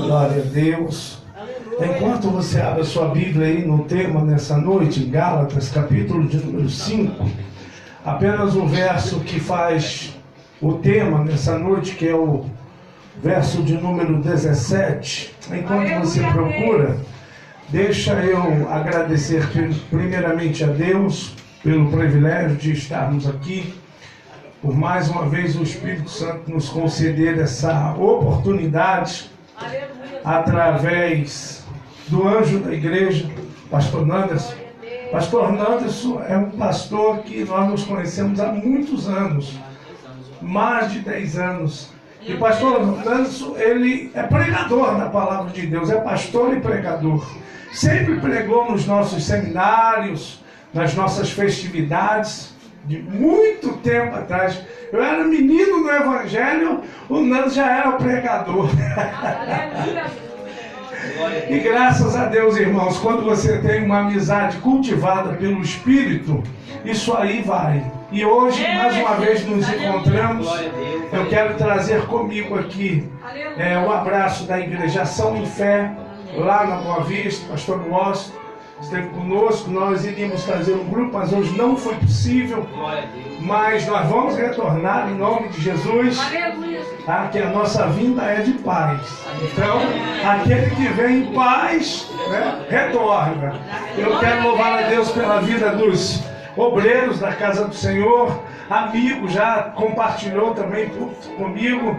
Glória a Deus. Enquanto você abre a sua Bíblia aí no tema nessa noite, Gálatas, capítulo de número 5, apenas o verso que faz o tema nessa noite, que é o verso de número 17. Enquanto você procura, deixa eu agradecer primeiramente a Deus pelo privilégio de estarmos aqui, por mais uma vez o Espírito Santo nos conceder essa oportunidade, através do anjo da igreja, pastor Nanderson. Pastor Nanderson é um pastor que nós nos conhecemos há muitos anos, mais de 10 anos. E pastor Nanderson, ele é pregador da palavra de Deus, é pastor e pregador. Sempre pregou nos nossos seminários, nas nossas festividades, de muito tempo atrás. Eu era menino no Evangelho, o Nando já era pregador. E graças a Deus, irmãos, quando você tem uma amizade cultivada pelo Espírito, isso aí vai. E hoje, mais uma vez, nos encontramos. Eu quero trazer comigo aqui o abraço da Igreja Ação em Fé, lá na Boa Vista. Pastor Washington esteve conosco, nós iríamos trazer um grupo, mas hoje não foi possível. Mas nós vamos retornar em nome de Jesus, tá? Que a nossa vinda é de paz. Então, aquele que vem em paz, né, retorna. Eu quero louvar a Deus pela vida dos obreiros da casa do Senhor, amigo, já compartilhou também comigo.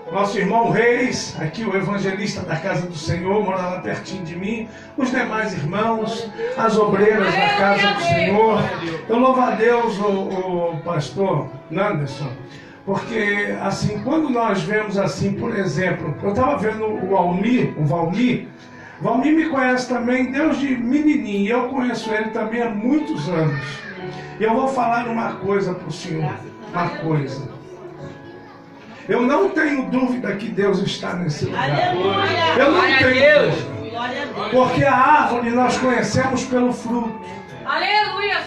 Nosso irmão Reis, aqui o evangelista da casa do Senhor, mora lá pertinho de mim. Os demais irmãos, as obreiras da casa do Senhor. Eu louvo a Deus, o pastor Nanderson, porque assim, quando nós vemos assim, por exemplo, eu estava vendo o Valmir me conhece também desde menininho, eu conheço ele também há muitos anos. E eu vou falar uma coisa para o senhor, uma coisa. Eu não tenho dúvida que Deus está nesse lugar. Eu não tenho dúvida. Porque a árvore nós conhecemos pelo fruto. Aleluia!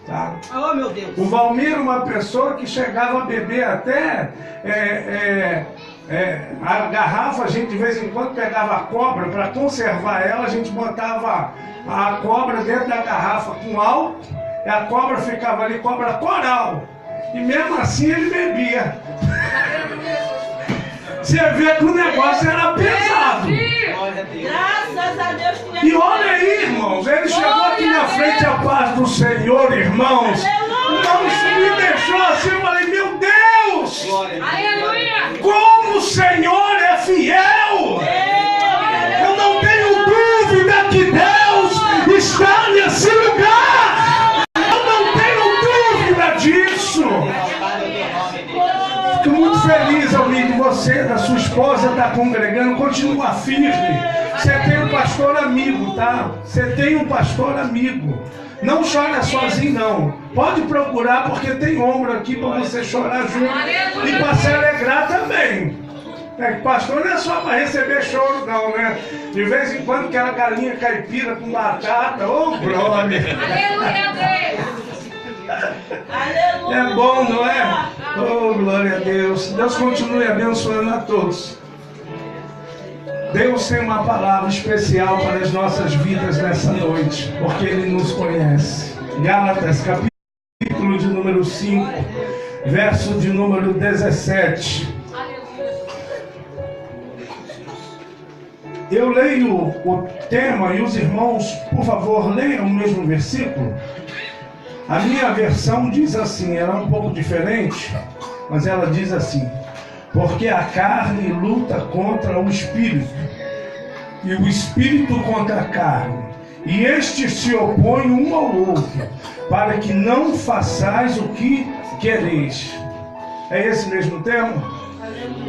Tá? Oh, meu Deus. O Valmir, uma pessoa que chegava a beber até a garrafa, a gente de vez em quando pegava a cobra, para conservar ela, a gente botava a cobra dentro da garrafa com álcool, e a cobra ficava ali, cobra coral. E mesmo assim ele bebia. Você vê que o negócio era pesado. Graças a Deus. E olha aí, irmãos, ele chegou aqui na frente, a paz do Senhor, irmãos. Então isso me deixou assim, eu falei, meu Deus! Aleluia! Como o Senhor é fiel! Eu não tenho dúvida que Deus está nesse lugar! Eu não tenho dúvida disso! Fico muito feliz ao ver que você, da sua esposa, está congregando, continua firme. Você tem um pastor amigo, tá? Você tem um pastor amigo. Não chora sozinho, não. Pode procurar, porque tem ombro aqui para você chorar junto e para se alegrar também. Pastor não é só para receber choro, não, né? De vez em quando aquela galinha caipira com batata, ô glória! Aleluia, Deus! É bom, não é? Oh, glória a Deus. Deus continue abençoando a todos. Deus tem uma palavra especial para as nossas vidas nessa noite, porque Ele nos conhece. Gálatas, capítulo de número 5, verso de número 17. Eu leio o tema e os irmãos, por favor, leiam o mesmo versículo. A minha versão diz assim, ela é um pouco diferente, mas ela diz assim: porque a carne luta contra o espírito, e o espírito contra a carne, e estes se opõem um ao outro, para que não façais o que quereis. É esse mesmo tema?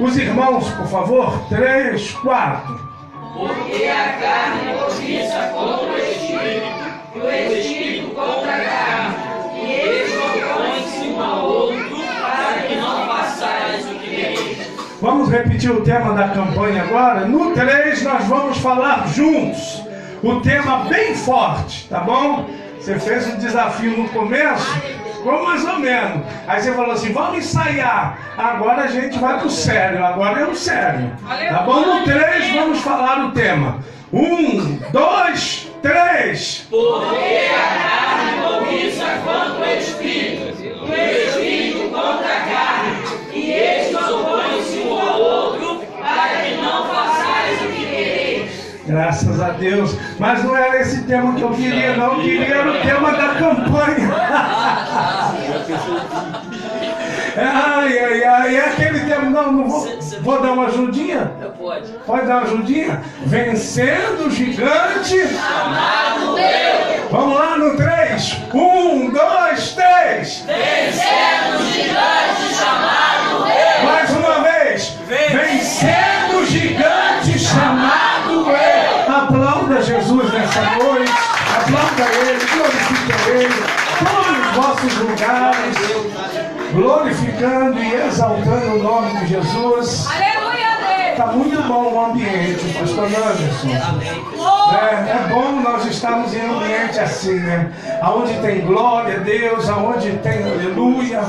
Os irmãos, por favor, 3, 4. Porque a carne cobiça contra o espírito, e o espírito contra a carne, e eles opõem-se um ao outro, para que não façais o que quereis. Vamos repetir o tema da campanha agora? No 3 nós vamos falar juntos. O tema bem forte, tá bom? Você fez um desafio no começo, ficou mais ou menos. Aí você falou assim, vamos ensaiar. Agora a gente vai pro sério, agora é o sério. Tá bom? No 3 vamos falar o tema. 1, 2, 3. Porque a carne cobiça contra o Espírito contra a carne, e estes opõem-se um ao outro, para que não façais o que quereis. Graças a Deus. Mas não era esse tema que eu queria, não. Eu queria o tema da campanha. Ai, é aquele tema. Não vou dar uma ajudinha? Pode dar uma ajudinha? Vencendo o gigante Chamado Deus. Vamos lá no 3. 1, 2, 3. Vencendo o gigante chamado Deus. Mais uma vez. Vencendo o gigante chamado Deus. Aplauda Jesus nessa noite. Aplauda Ele, glorifica Ele. Todos os vossos lugares, glorificando e exaltando o nome de Jesus. Aleluia, Deus. Está muito bom o ambiente, pastor Anderson. É bom nós estarmos em um ambiente assim, né? Onde tem glória a Deus, onde tem aleluia.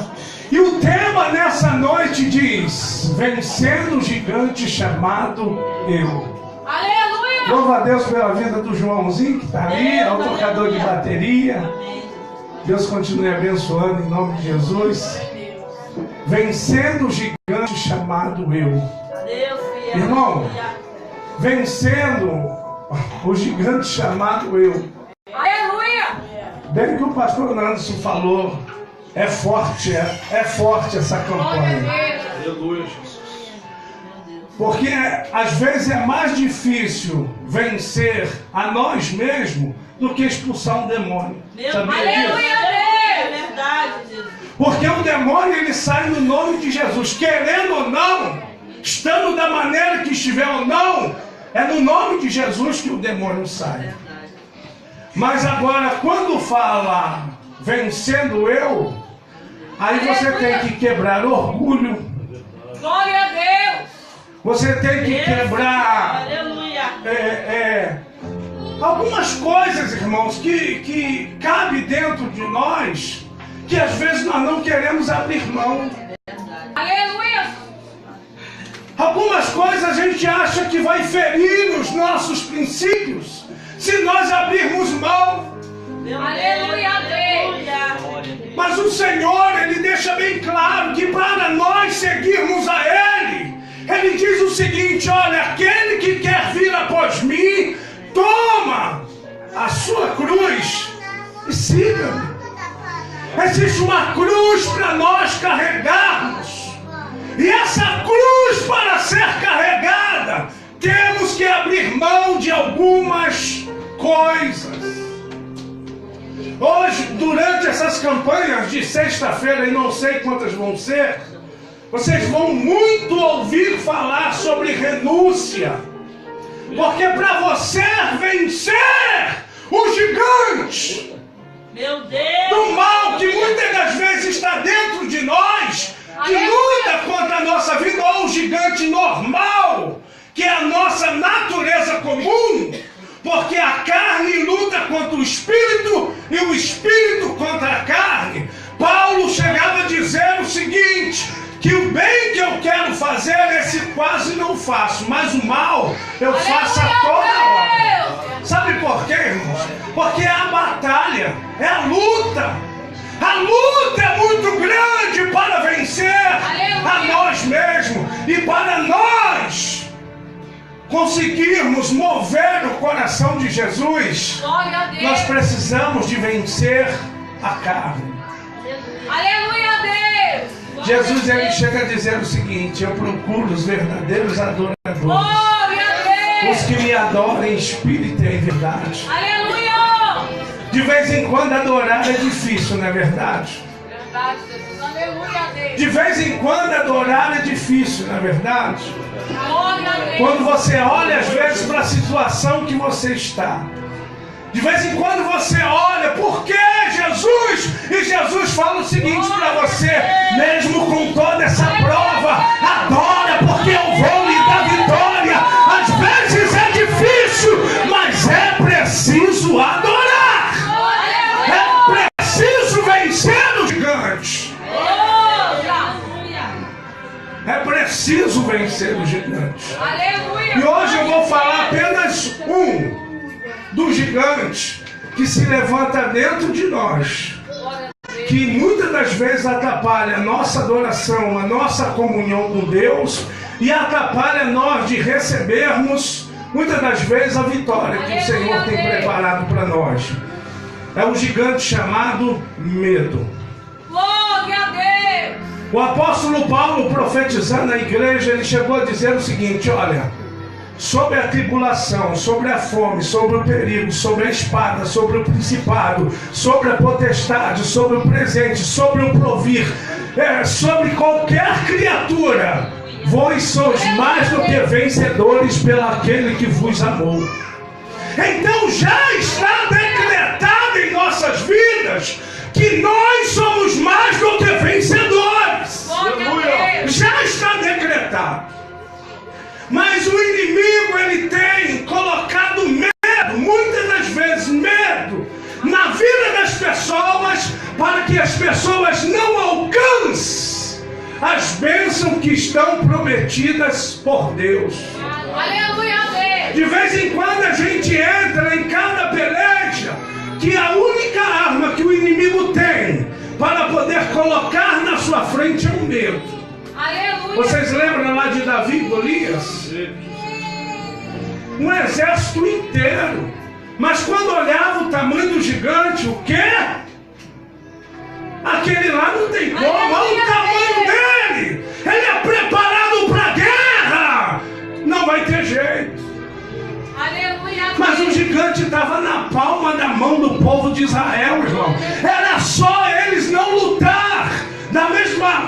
E o tema nessa noite diz: vencendo o gigante chamado eu. Aleluia. Louva a Deus pela vida do Joãozinho que está ali, é o tocador de bateria. Deus continue abençoando em nome de Jesus. Vencendo o gigante chamado eu. Irmão, vencendo o gigante chamado eu. Aleluia. Desde que o pastor Anderson falou, é forte essa campanha. Aleluia. Porque às vezes é mais difícil vencer a nós mesmos do que expulsar um demônio. Sabia disso? Aleluia, Deus. Verdade, Jesus. Porque o demônio ele sai no nome de Jesus, querendo ou não, estando da maneira que estiver ou não, é no nome de Jesus que o demônio sai. Mas agora, quando fala vencendo eu, aí você tem que quebrar orgulho. Glória a Deus. Você tem que quebrar algumas coisas, irmãos, que cabe dentro de nós, que às vezes nós não queremos abrir mão. Aleluia. Algumas coisas a gente acha que vai ferir os nossos princípios se nós abrirmos mão. Aleluia, Deus. Mas o Senhor, Ele deixa bem claro que para nós seguirmos a Ele, Ele diz o seguinte: olha, aquele que quer vir após mim, toma a sua cruz e siga-me. Existe uma cruz para nós carregarmos. E essa cruz, para ser carregada, temos que abrir mão de algumas coisas. Hoje, durante essas campanhas de sexta-feira, e não sei quantas vão ser, vocês vão muito ouvir falar sobre renúncia. Porque para você vencer o gigante do mal que muitas das vezes está dentro de nós, que luta contra a nossa vida, ou o gigante normal, que é a nossa natureza comum, porque a carne luta contra o espírito e o espírito contra a carne. Paulo chegava a dizer o seguinte: que o bem que eu quero fazer, esse quase não faço, mas o mal eu faço a toda hora. Sabe por quê, irmãos? Porque é a batalha, é a luta. A luta é muito grande para vencer a nós mesmos. E para nós conseguirmos mover o coração de Jesus, nós precisamos de vencer a carne. Aleluia, Deus. Jesus ele chega a dizer o seguinte: eu procuro os verdadeiros adoradores, Glória a Deus. os que me adoram em espírito e em verdade. Aleluia. De vez em quando adorar é difícil, não é verdade? Verdade, Jesus. Aleluia, Deus. De vez em quando adorar é difícil, não é verdade? Glória a Deus. Quando você olha às vezes para a situação que você está, de vez em quando você olha, por que Jesus? E Jesus fala o seguinte para você: mesmo com toda essa prova, adora, porque eu vou lhe dar vitória. Às vezes é difícil, mas é preciso adorar. É preciso vencer o gigante. preciso vencer os gigantes. Aleluia. E hoje eu vou falar apenas dos gigantes que se levanta dentro de nós, que muitas das vezes atrapalha a nossa adoração, a nossa comunhão com Deus e atrapalha nós de recebermos muitas das vezes a vitória que o Senhor tem preparado para nós. É o gigante chamado medo. Glória a Deus. O apóstolo Paulo, profetizando a igreja, ele chegou a dizer o seguinte: olha, sobre a tribulação, sobre a fome, sobre o perigo, sobre a espada, sobre o principado, sobre a potestade, sobre o presente, sobre o provir, sobre qualquer criatura, vós sois mais do que vencedores pelo aquele que vos amou. Então já está decretado em nossas vidas que nós somos mais do que vencedores. Já está decretado. Mas o inimigo, ele tem colocado medo, muitas das vezes medo, na vida das pessoas, para que as pessoas não alcancem as bênçãos que estão prometidas por Deus. Aleluia a Deus. De vez em quando a gente entra em cada peleja, que a única arma que o inimigo tem para poder colocar na sua frente é o medo. Aleluia. Vocês lembram lá de Davi e Golias? Um exército inteiro. Mas quando olhava o tamanho do gigante, o quê? Aquele lá não tem como. Olha o tamanho dele. Ele é preparado para a guerra. Não vai ter jeito. Aleluia. Mas o gigante estava na palma da mão do povo de Israel, irmão. Era só eles não lutar da mesma,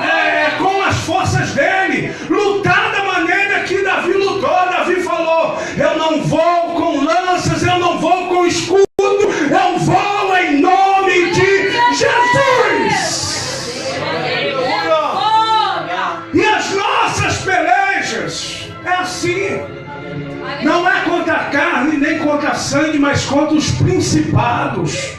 com as forças dele, lutar da maneira que Davi lutou. Davi falou: eu não vou com lanças, eu não vou com escudo, eu vou em nome de Jesus. E as nossas pelejas é assim. Não é contra a carne nem contra a sangue, mas contra os principados.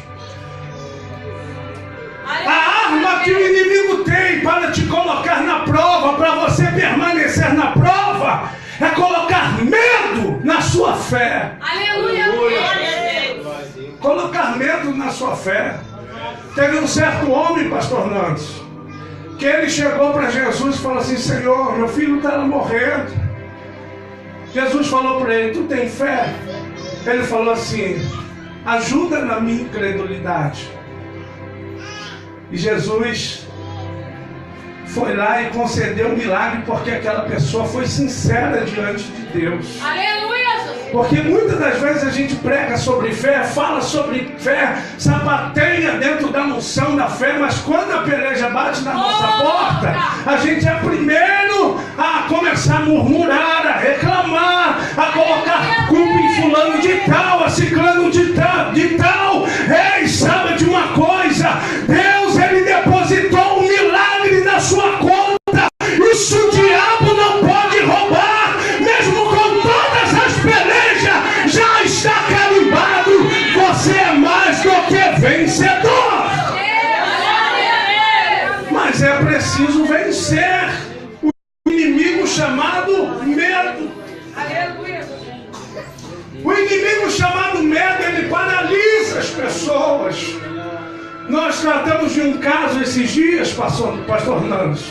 A arma que o inimigo tem para te colocar na prova, para você permanecer na prova, é colocar medo na sua fé. Aleluia. Colocar medo na sua fé. Teve um certo homem, pastor Nantes, que ele chegou para Jesus e falou assim: Senhor, meu filho está morrendo. Jesus falou para ele: tu tem fé? Ele falou assim: ajuda na minha incredulidade. E Jesus foi lá e concedeu o milagre, porque aquela pessoa foi sincera diante de Deus. Aleluia, Jesus. Porque muitas das vezes a gente prega sobre fé, fala sobre fé, sapateia dentro da unção da fé, mas quando a peleja bate na nossa porta, a gente é primeiro a começar a murmurar, a reclamar, a colocar culpa em fulano de tal, a ciclano de tal. Ei, sabe de uma coisa? Deus, ele depositou um milagre na sua conta. Isso o diabo não pode roubar, mesmo com todas as pelejas, já está carimbado. Você é mais do que vencedor. Mas é preciso vencer o inimigo chamado medo. O inimigo chamado medo, ele paralisa as pessoas. Nós tratamos de um caso esses dias, pastor Nantes,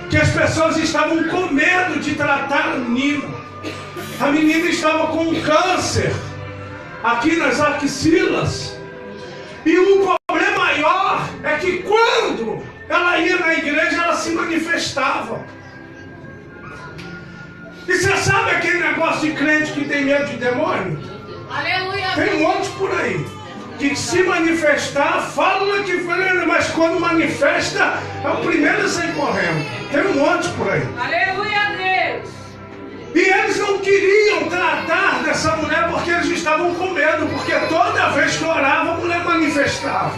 que as pessoas estavam com medo de tratar a menina. A menina estava com um câncer aqui nas axilas. E o problema maior é que quando ela ia na igreja, ela se manifestava. E você sabe aquele negócio de crente que tem medo de demônio? Aleluia. Tem um monte por aí que se manifestar, fala que foi, mas quando manifesta, é o primeiro a sair correndo. Tem um monte por aí. Aleluia a Deus. E eles não queriam tratar dessa mulher porque eles estavam com medo, porque toda vez que orava, a mulher manifestava.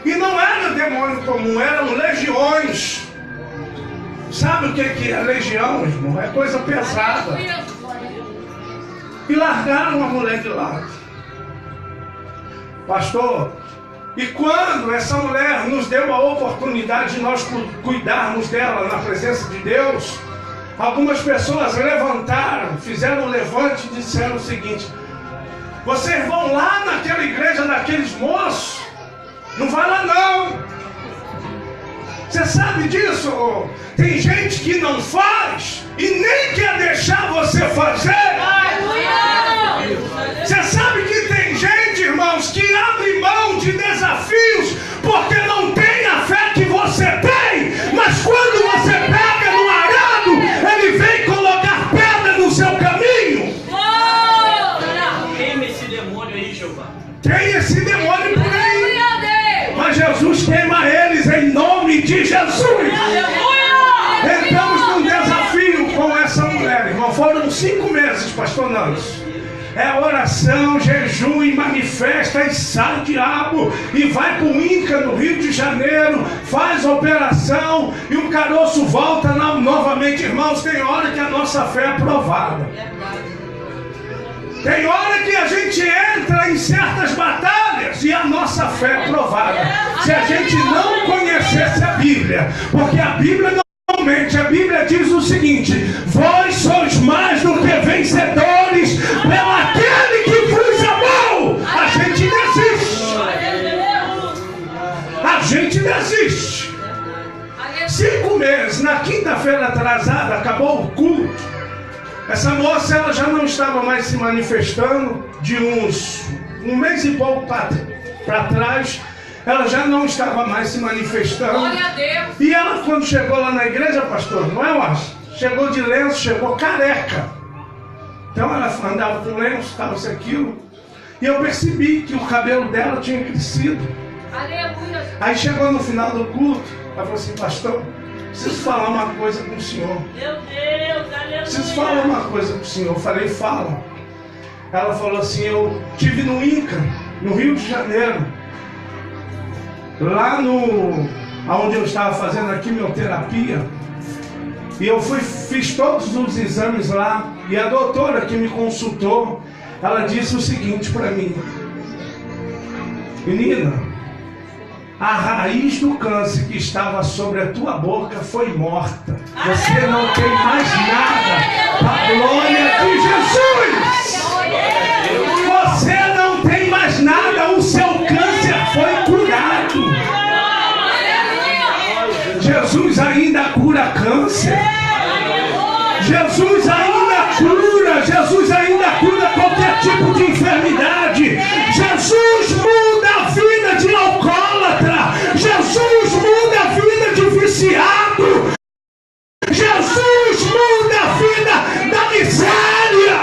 E não era demônio comum, eram legiões. Sabe o que é legião, irmão? É coisa pesada. E largaram a mulher de lado. Pastor, e quando essa mulher nos deu a oportunidade de nós cuidarmos dela na presença de Deus, algumas pessoas levantaram, fizeram um levante e disseram o seguinte: vocês vão lá naquela igreja daqueles moços? Não vai lá não. Você sabe disso? Tem gente que não faz e nem quer deixar você fazer. Você sabe que tem gente, irmãos, que abre mão de desafios porque não tem a fé que você tem. Mas quando você pega no arado, ele vem colocar pedra no seu caminho. Queima esse demônio aí, Jeová. Tem esse demônio por aí. Mas Jesus queima eles em nome de Jesus. Entramos num desafio com essa mulher, irmão. Foram 5 meses, pastor Nantes. É oração, jejum e manifesta e sai o diabo e vai para o INCA no Rio de Janeiro, faz a operação e o caroço volta novamente. Irmãos, tem hora que a nossa fé é provada. Tem hora que a gente entra em certas batalhas e a nossa fé é provada. Se a gente não conhecesse a Bíblia, porque a Bíblia não mente, a Bíblia diz o seguinte: vós sois mais do que vencedores pelo aquele que vos amou. A gente desiste. A gente desiste. 5 meses, na quinta-feira atrasada, acabou o culto. Essa moça, ela já não estava mais se manifestando. De um mês e pouco para trás, ela já não estava mais se manifestando. Glória a Deus. E ela, quando chegou lá na igreja, pastor, não é, Márcio? Chegou de lenço, chegou careca. Então ela andava com lenço, tal, isso, aquilo. E eu percebi que o cabelo dela tinha crescido. Aleluia. Aí chegou no final do culto, ela falou assim: pastor, preciso falar uma coisa com o senhor. Meu Deus, aleluia. Preciso falar uma coisa com o senhor. Eu falei: fala. Ela falou assim: eu estive no INCA, no Rio de Janeiro, lá onde eu estava fazendo a quimioterapia, e eu fiz todos os exames lá, e a doutora que me consultou, ela disse o seguinte para mim: menina, a raiz do câncer que estava sobre a tua boca foi morta. Você não tem mais nada. A glória de Jesus. Você não tem mais nada. O seu câncer foi curado. Jesus ainda cura câncer. Jesus ainda cura. Jesus ainda cura qualquer tipo de enfermidade. Jesus muda a vida de alcoólatra. Jesus muda a vida de viciado. Jesus muda a vida da miséria.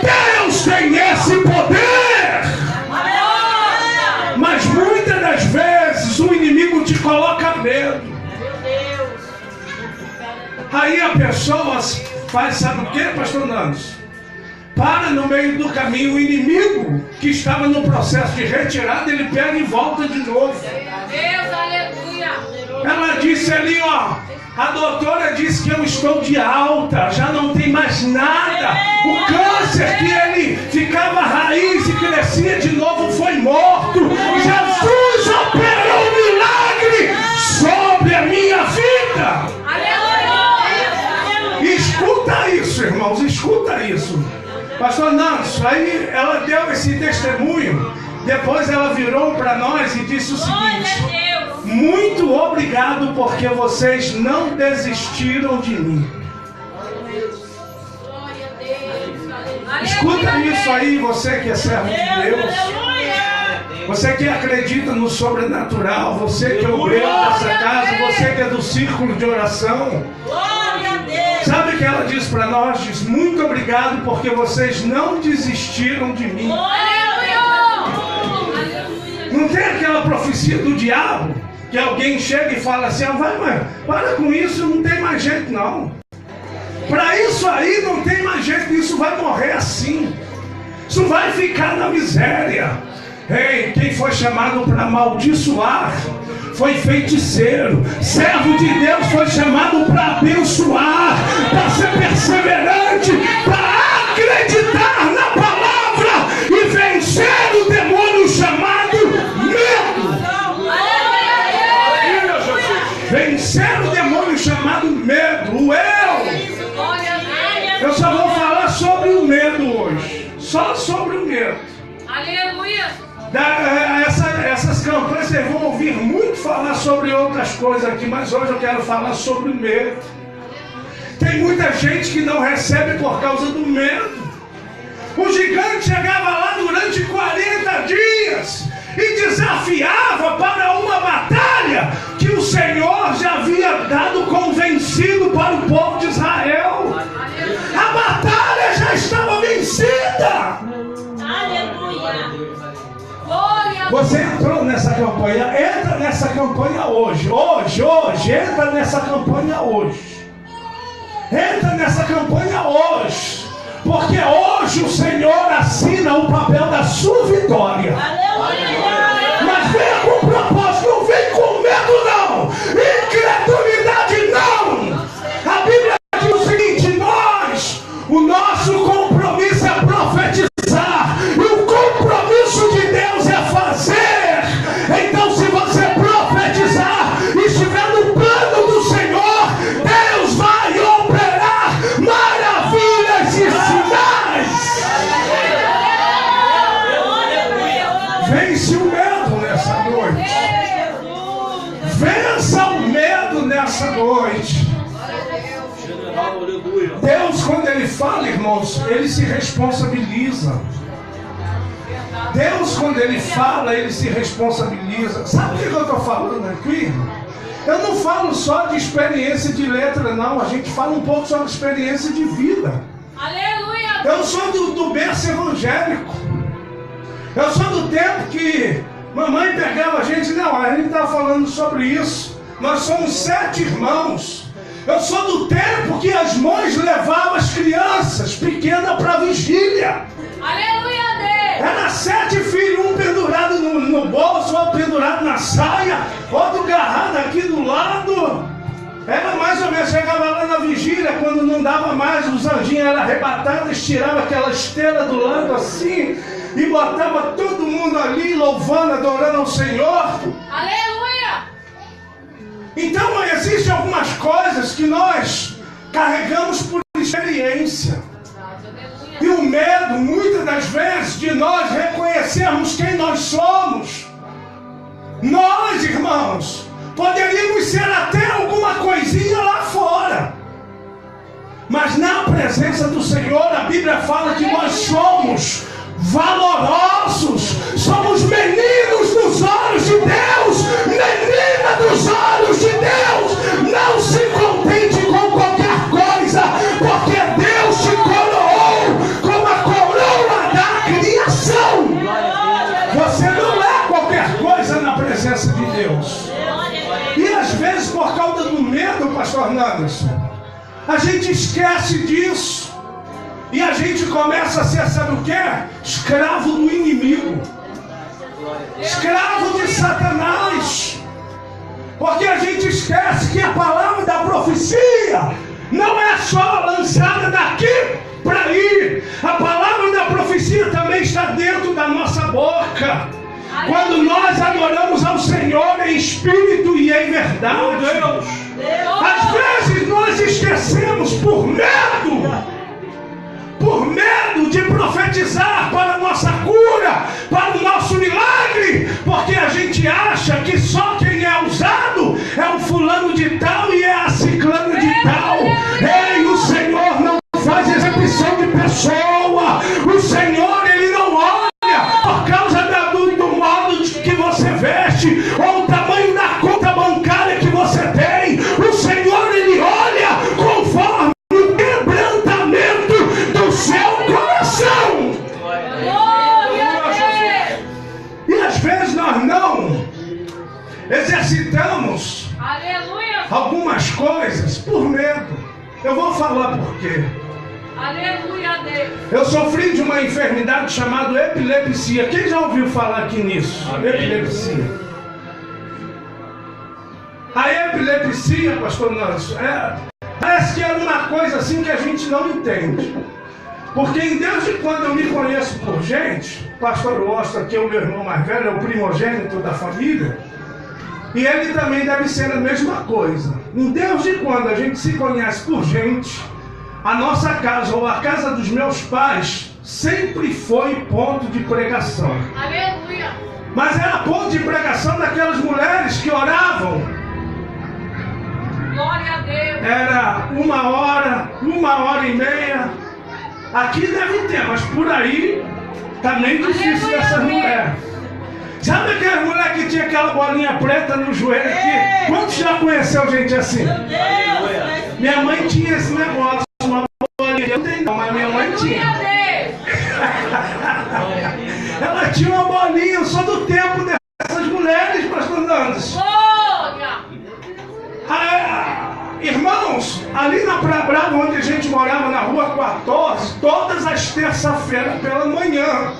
Deus tem esse poder. Mas muitas das vezes o inimigo te coloca medo. Aí a pessoa faz, sabe o que, pastor Nantes? Para no meio do caminho. O inimigo que estava no processo de retirada, ele pega e volta de novo. Deus, aleluia. Ela disse ali, ó, a doutora disse que eu estou de alta, já não tem mais nada. O câncer que ele ficava raiz e crescia de novo foi morto. Jesus operou um milagre sobre a minha vida. Escuta isso, irmãos, escuta isso. Pastor Nantes, aí ela deu esse testemunho. Depois ela virou para nós e disse o seguinte: muito obrigado porque vocês não desistiram de mim. Escuta isso aí, você que é servo de Deus, você que acredita no sobrenatural, você que é obreiro dessa casa, você que é do círculo de oração. Sabe o que ela diz para nós? Diz: muito obrigado porque vocês não desistiram de mim. Não tem aquela profecia do diabo que alguém chega e fala assim: vai, mãe, para com isso, não tem mais jeito não. Para isso aí não tem mais jeito, isso vai morrer assim. Isso vai ficar na miséria. Ei, quem foi chamado para amaldiçoar foi feiticeiro. Servo de Deus foi chamado para abençoar, para ser perseverante, para acreditar na palavra e vencer o demônio chamado medo. Vencer o demônio chamado medo. só sobre o medo. Aleluia. Essas campanhas vocês vão ouvir muito falar sobre outras coisas aqui, mas hoje eu quero falar sobre o medo. Tem muita gente que não recebe por causa do medo. O gigante chegava lá durante 40 dias e desafiava para uma batalha que o Senhor já havia dado convencido para o povo de Israel. A batalha já estava vencida. Aleluia. Você entrou nessa campanha, entra nessa campanha hoje, entra nessa campanha hoje. Entra nessa campanha hoje, porque hoje o Senhor assina o papel da sua vitória. Mas venha com propósito, não vem com medo não, incredulidade não. A Bíblia diz o seguinte: o nosso compromisso é profetizar, e o compromisso de Deus é fazer. Então, se você profetizar e estiver no plano do Senhor, Deus vai operar maravilhas e sinais. Vence o medo nessa noite. Vença o medo nessa noite. Deus, quando Ele fala, irmãos, Ele se responsabiliza. Deus, quando Ele fala, Ele se responsabiliza. Sabe o que eu estou falando aqui? Eu não falo só de experiência de letra, não. A gente fala um pouco sobre experiência de vida. Aleluia. Eu sou do berço evangélico. Eu sou do tempo que mamãe pegava a gente. Não, a gente estava falando sobre isso. Nós somos 7 irmãos. Eu sou do tempo que as mães levavam as crianças pequenas para a vigília. Aleluia, Deus. Era 7 filhos, um pendurado no bolso, outro pendurado na saia, outro agarrado aqui do lado. Era mais ou menos, chegava lá na vigília, quando não dava mais, os anjinhos eram arrebatados, tiravam aquela esteira do lado assim, e botava todo mundo ali, louvando, adorando ao Senhor. Aleluia. Então existem algumas coisas que nós carregamos por experiência. E o medo, muitas das vezes, de nós reconhecermos quem nós somos. Nós, irmãos, poderíamos ser até alguma coisinha lá fora. Mas na presença do Senhor, a Bíblia fala que nós somos valorosos. Somos meninos dos olhos de Deus. Menina dos olhos de Deus. Não se contente com qualquer coisa, porque Deus te coroou com a coroa da criação. Você não é qualquer coisa na presença de Deus. E às vezes, por causa do medo, pastor Nanderson, a gente esquece disso. E a gente começa a ser, sabe o que? Escravo do inimigo. Escravo de Satanás. Porque a gente esquece que a palavra da profecia não é só lançada daqui para ali. A palavra da profecia também está dentro da nossa boca. Quando nós adoramos ao Senhor em espírito e em verdade. Às vezes nós esquecemos por medo de profetizar para a nossa cura, para o nosso milagre, porque a gente acha que só quem é usado é o fulano de tal e é a ciclana de tal. Ei, o Senhor não faz exibição de pessoa. O Senhor, Ele não olha por causa do modo que você veste ou o tamanho da conta bancária que você tem. O Senhor, Ele olha conforme o quebrantamento do seu coração. E às vezes nós não exercitamos algumas coisas por medo. Eu vou falar por quê. Aleluia, Deus. Eu sofri de uma enfermidade chamada epilepsia. Quem já ouviu falar aqui nisso? Amém. Epilepsia. A epilepsia, pastor Nanderson, parece que é uma coisa assim que a gente não entende. Porque desde quando eu me conheço por gente, o pastor Osta, que é o meu irmão mais velho, é o primogênito da família, e ele também deve ser a mesma coisa. Desde quando a gente se conhece por gente, a nossa casa ou a casa dos meus pais sempre foi ponto de pregação. Aleluia. Mas era ponto de pregação daquelas mulheres que oravam. Glória a Deus. Era 1h30. Aqui deve ter, mas por aí tá meio difícil dessas mulheres. Sabe aquela mulher que tinha aquela bolinha preta no joelho aqui? Quantos já conheceu gente assim? Minha mãe tinha esse negócio, uma bolinha. Eu não tenho não, mas minha mãe tinha. Ela tinha uma bolinha, eu sou do tempo dessas mulheres, pastor Nandes. Irmãos, ali na Praia Brava, onde a gente morava, na rua 14, todas as terças-feiras pela manhã,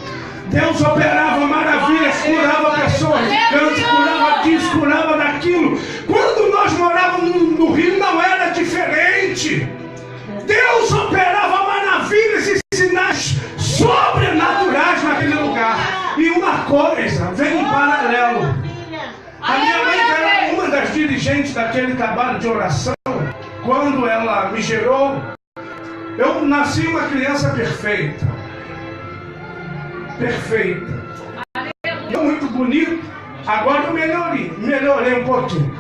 Deus operava maravilhas, curava pessoas de câncer, curava disso, curava daquilo. Quando nós morávamos no Rio, não era diferente. Deus operava maravilhas e sinais sobrenaturais naquele lugar. E uma coisa vem em paralelo. A minha mãe, que era uma das dirigentes daquele trabalho de oração, quando ela me gerou, eu nasci uma criança perfeita. Perfeita. Muito bonito. Agora eu melhorei um pouquinho.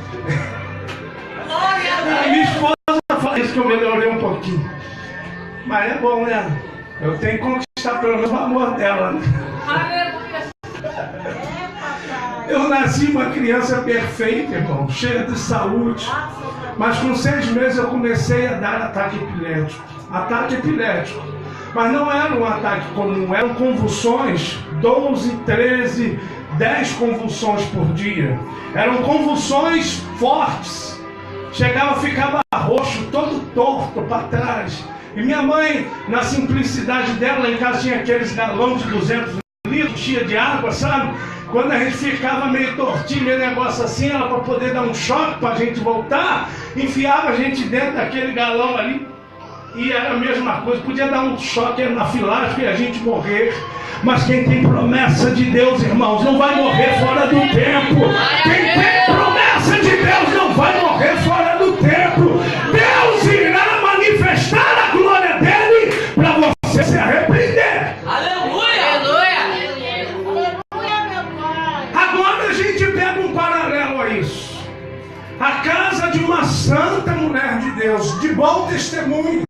A minha esposa fala isso, que eu melhorei um pouquinho. Mas é bom, né? Eu tenho que conquistar pelo menos o amor dela, né? Eu nasci uma criança perfeita, irmão, cheia de saúde. Mas com 6 meses eu comecei a dar ataque epilético. Ataque epilético. Mas não era um ataque comum, eram convulsões, 12, 13, 10 convulsões por dia. Eram convulsões fortes. Chegava, ficava roxo, todo torto para trás. E minha mãe, na simplicidade dela, em casa tinha aqueles galões de 200 litros, cheia de água, sabe? Quando a gente ficava meio tortinho, meio negócio assim, ela, para poder dar um choque para a gente voltar, enfiava a gente dentro daquele galão ali. E era a mesma coisa, podia dar um choque anafilático e a gente morrer. Mas quem tem promessa de Deus, irmãos, não vai morrer fora do tempo. Quem tem promessa de Deus não vai morrer fora do tempo. Deus irá manifestar a glória dele para você se arrepender. Aleluia! Agora a gente pega um paralelo a isso. A casa de uma santa mulher de Deus, de bom testemunho,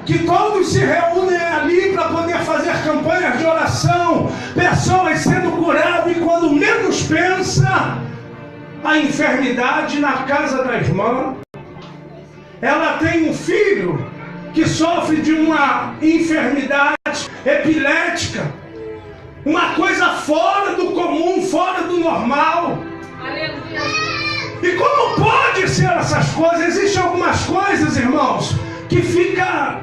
que todos se reúnem ali para poder fazer campanhas de oração, pessoas sendo curadas, e quando menos pensa, a enfermidade na casa da irmã. Ela tem um filho que sofre de uma enfermidade epilética, uma coisa fora do comum, fora do normal. Aleluia. E como pode ser essas coisas? Existem algumas coisas, irmãos, que ficam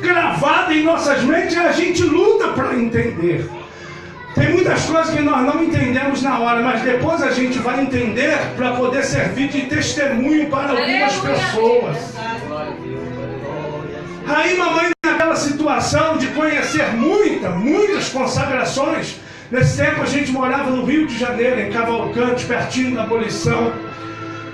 gravada em nossas mentes e a gente luta para entender. Tem muitas coisas que nós não entendemos na hora, mas depois a gente vai entender para poder servir de testemunho para algumas pessoas. Aí mamãe, naquela situação de conhecer muitas consagrações, nesse tempo a gente morava no Rio de Janeiro, em Cavalcante, pertinho da abolição.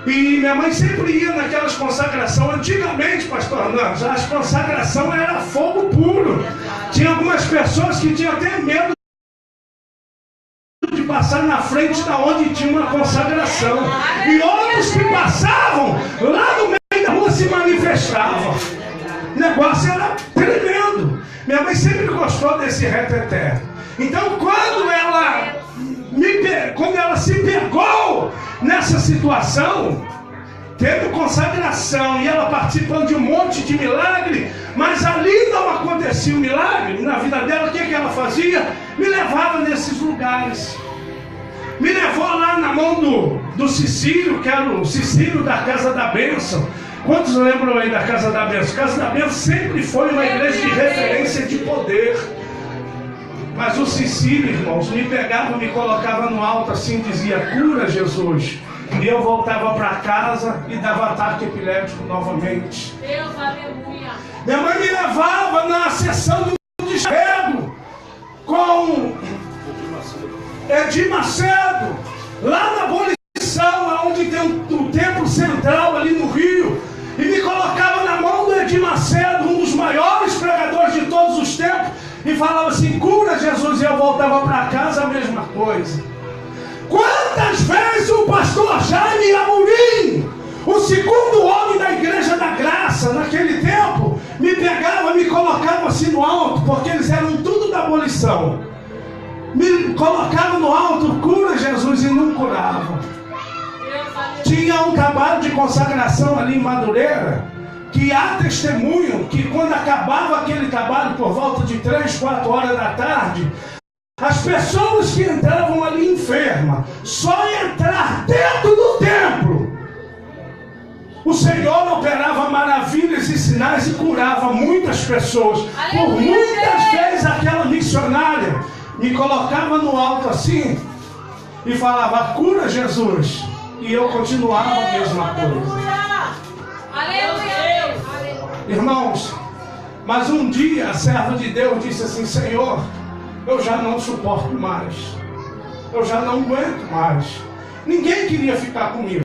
E minha mãe sempre ia naquelas consagrações. Antigamente, pastor Nandes, as consagrações era fogo puro. Tinha algumas pessoas que tinham até medo de passar na frente da onde tinha uma consagração. E outros que passavam lá no meio da rua se manifestavam. O negócio era tremendo. Minha mãe sempre gostou desse reteté. Então quando ela se pegou nessa situação, teve consagração e ela participando de um monte de milagre, mas ali não acontecia o milagre na vida dela. O que ela fazia? Me levava nesses lugares. Me levou lá na mão do Cecílio, que era o Cecílio da Casa da Bênção. Quantos lembram aí da Casa da Bênção? Casa da Bênção sempre foi uma igreja de referência de poder. Mas o Cecílio, irmãos, me pegava, me colocava no alto assim, dizia: cura, Jesus. E eu voltava para casa e dava ataque epilético novamente. Deus, aleluia. Minha mãe me levava na sessão do descarrego com Edir Macedo, lá na abolição, onde tem o templo central ali no Rio, e me colocava na mão do Edir Macedo, um dos maiores pregadores de todos os tempos. e falava assim, cura Jesus, e eu voltava para casa a mesma coisa. Quantas vezes o pastor Jaime Amorim, o segundo homem da Igreja da Graça, naquele tempo, me pegava, me colocava assim no alto, porque eles eram tudo da abolição. Me colocava no alto, cura Jesus, e não curava. Tinha um trabalho de consagração ali em Madureira, que há testemunho que quando acabava aquele trabalho por volta de 3, 4 horas da tarde, as pessoas que entravam ali enfermas, só entrar dentro do templo, o Senhor operava maravilhas e sinais e curava muitas pessoas. Por muitas vezes aquela missionária me colocava no alto assim e falava, cura Jesus, e eu continuava a mesma coisa. Aleluia. Irmãos, mas um dia a serva de Deus disse assim, Senhor, eu já não suporto mais, eu já não aguento mais. Ninguém queria ficar comigo,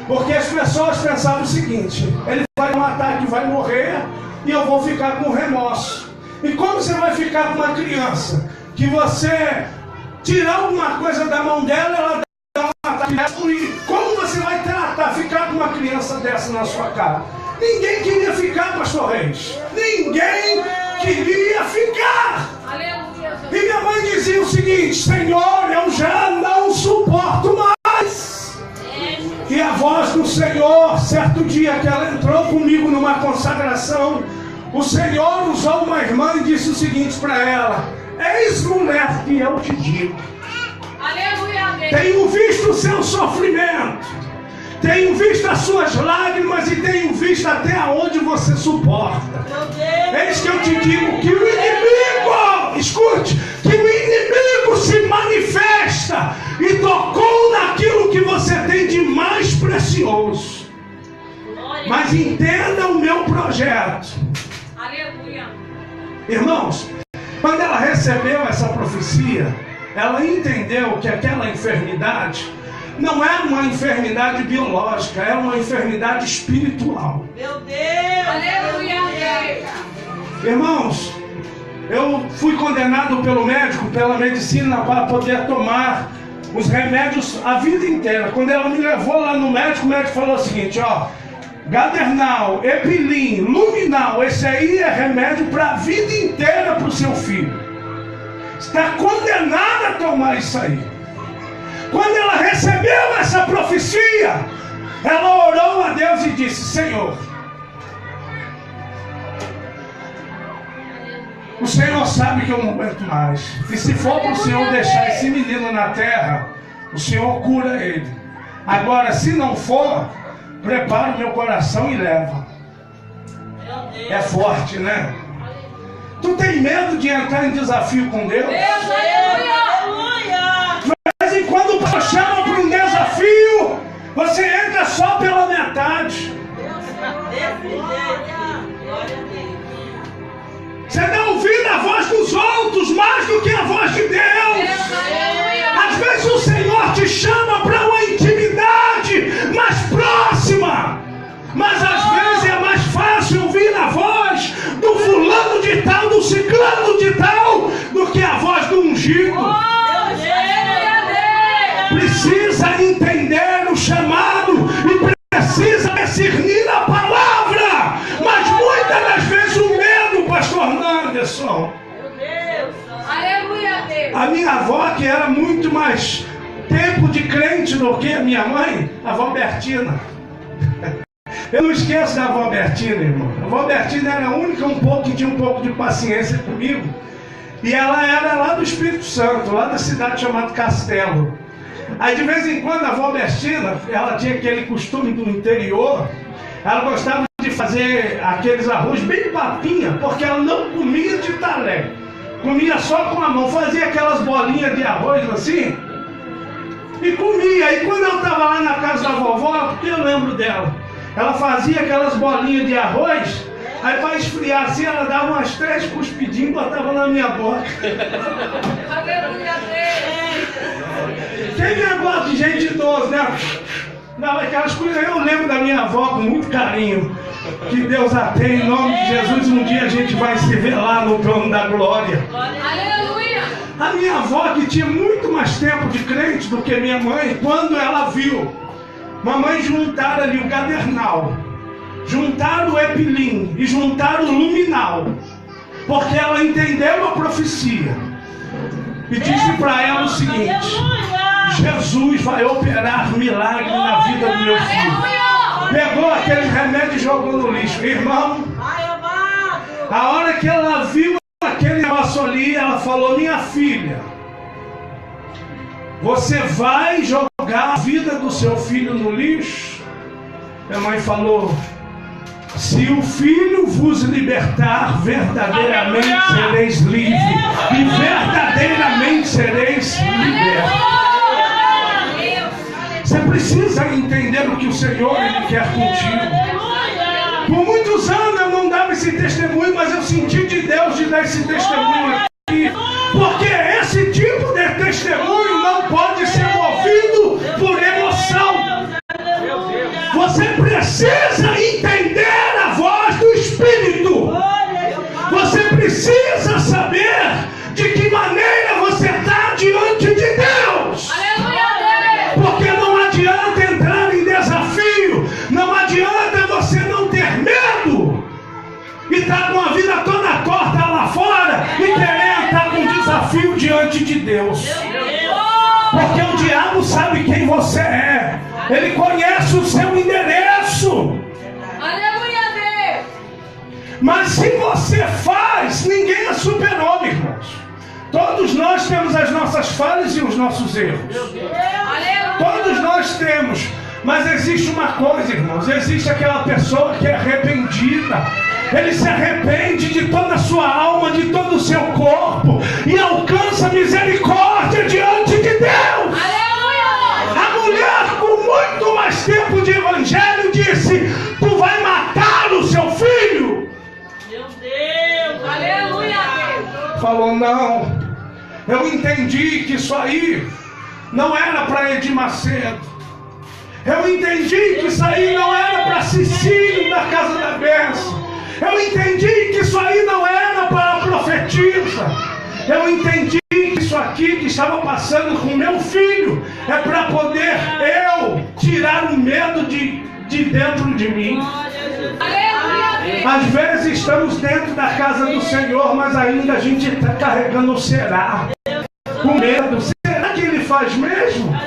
porque as pessoas pensavam o seguinte, ele vai matar, que vai morrer, e eu vou ficar com remorso. E como você vai ficar com uma criança, que você tirar alguma coisa da mão dela, ela dá um ataque, e como você vai tratar, ficar com uma criança dessa na sua casa? Ninguém queria ficar, pastor Reis. Ninguém queria ficar. Aleluia. E minha mãe dizia o seguinte, Senhor, eu já não suporto mais. E a voz do Senhor, certo dia que ela entrou comigo numa consagração, o Senhor usou uma irmã e disse o seguinte para ela, eis mulher que eu te digo. Aleluia. Tenho visto o seu sofrimento, tenho visto as suas lágrimas e tenho visto até onde você suporta. Eis que eu te digo que o inimigo, escute, que o inimigo se manifesta e tocou naquilo que você tem de mais precioso. Mas entenda o meu projeto. Aleluia. Irmãos, quando ela recebeu essa profecia, ela entendeu que aquela enfermidade não era uma enfermidade biológica, era uma enfermidade espiritual. Meu Deus! Aleluia. Irmãos, eu fui condenado pelo médico, pela medicina, para poder tomar os remédios a vida inteira. Quando ela me levou lá no médico, o médico falou o seguinte, ó, Gadernal, Epilim, Luminal, esse aí é remédio para a vida inteira para o seu filho. Está condenado a tomar isso aí. Quando ela recebeu essa profecia, ela orou a Deus e disse, Senhor, o Senhor sabe que eu não aguento mais. E se for para o Senhor deixar esse menino na terra, o Senhor cura ele. Agora, se não for, prepara o meu coração e leva. É forte, né? Tu tem medo de entrar em desafio com Deus? Mas e quando o Pai chama para um desafio, você entra só pela metade. Você está ouvindo a voz dos outros mais do que a voz de Deus. Às vezes o Senhor te chama para uma intimidade mais próxima, mas às vezes é mais fácil ouvir a voz do fulano de tal, do ciclano de tal, do que a voz do ungido. Precisa entender o chamado e precisa discernir a palavra, mas muitas das vezes o medo, pastor Anderson. Aleluia, Deus. A minha avó, que era muito mais tempo de crente do que a minha mãe, a avó Bertina. Eu não esqueço da avó Bertina, irmão. A avó Bertina era a única que tinha um pouco de paciência comigo. E ela era lá do Espírito Santo, lá da cidade chamada Castelo. Aí de vez em quando a avó Bertina, ela tinha aquele costume do interior, ela gostava de fazer aqueles arroz bem papinha, porque ela não comia de talher, comia só com a mão, fazia aquelas bolinhas de arroz assim, e comia. E quando eu estava lá na casa da vovó, porque eu lembro dela, ela fazia aquelas bolinhas de arroz, aí para esfriar assim, ela dava umas 3 cuspidinhas e botava na minha boca. Aleluia, Deus. Quem é gosta de gente idosa, né? Não, aquelas coisas eu lembro da minha avó com muito carinho. Que Deus a tem, em nome de Jesus. Um dia a gente vai se ver lá no trono da glória. Aleluia. A minha avó, que tinha muito mais tempo de crente do que minha mãe, quando ela viu mamãe juntar ali o gadernal, juntaram o epilim e juntaram o luminal, porque ela entendeu a profecia e disse para ela o seguinte: Jesus vai operar milagre na vida do meu filho. Pegou aquele remédio e jogou no lixo. Irmão, a hora que ela viu aquele negócio ali, ela falou: minha filha, você vai jogar a vida do seu filho no lixo? Minha mãe falou: se o Filho vos libertar, verdadeiramente sereis livres, e verdadeiramente sereis libertos. Você precisa entender o que o Senhor Ele quer contigo. Por muitos anos eu não dava esse testemunho, mas eu senti de Deus de dar esse testemunho aqui. Porque esse tipo de testemunho não pode ser movido por emoção. Você precisa entender a voz do Espírito. Você precisa saber de que maneira você está diante de Deus. Porque não adianta entrar em desafio, não adianta você não ter medo e estar com a vida toda torta lá fora e querer entrar com desafio diante de Deus. Porque o diabo sabe quem você é. Ele conhece o seu endereço. Aleluia, Deus. Mas se você faz, ninguém é super-homem, irmãos. Todos nós temos as nossas falhas e os nossos erros. Todos nós temos. Mas existe uma coisa, irmãos. Existe aquela pessoa que é arrependida. Ele se arrepende de toda a sua alma, de todo o seu corpo, e alcança misericórdia diante de Deus. A mulher com muito mais tempo de evangelho disse: tu vai matar o seu filho. Meu Deus. Aleluia, Deus. Falou: não, eu entendi que isso aí não era para Edir Macedo. Eu entendi que isso aí não era para Cecílio da Casa da Bênção. Eu entendi que isso aí não era para a profetisa. Eu entendi que isso aqui que estava passando com meu filho é para poder eu tirar o medo de dentro de mim. Às vezes estamos dentro da casa do Senhor, mas ainda a gente está carregando o será. Com medo. Será que Ele faz mesmo?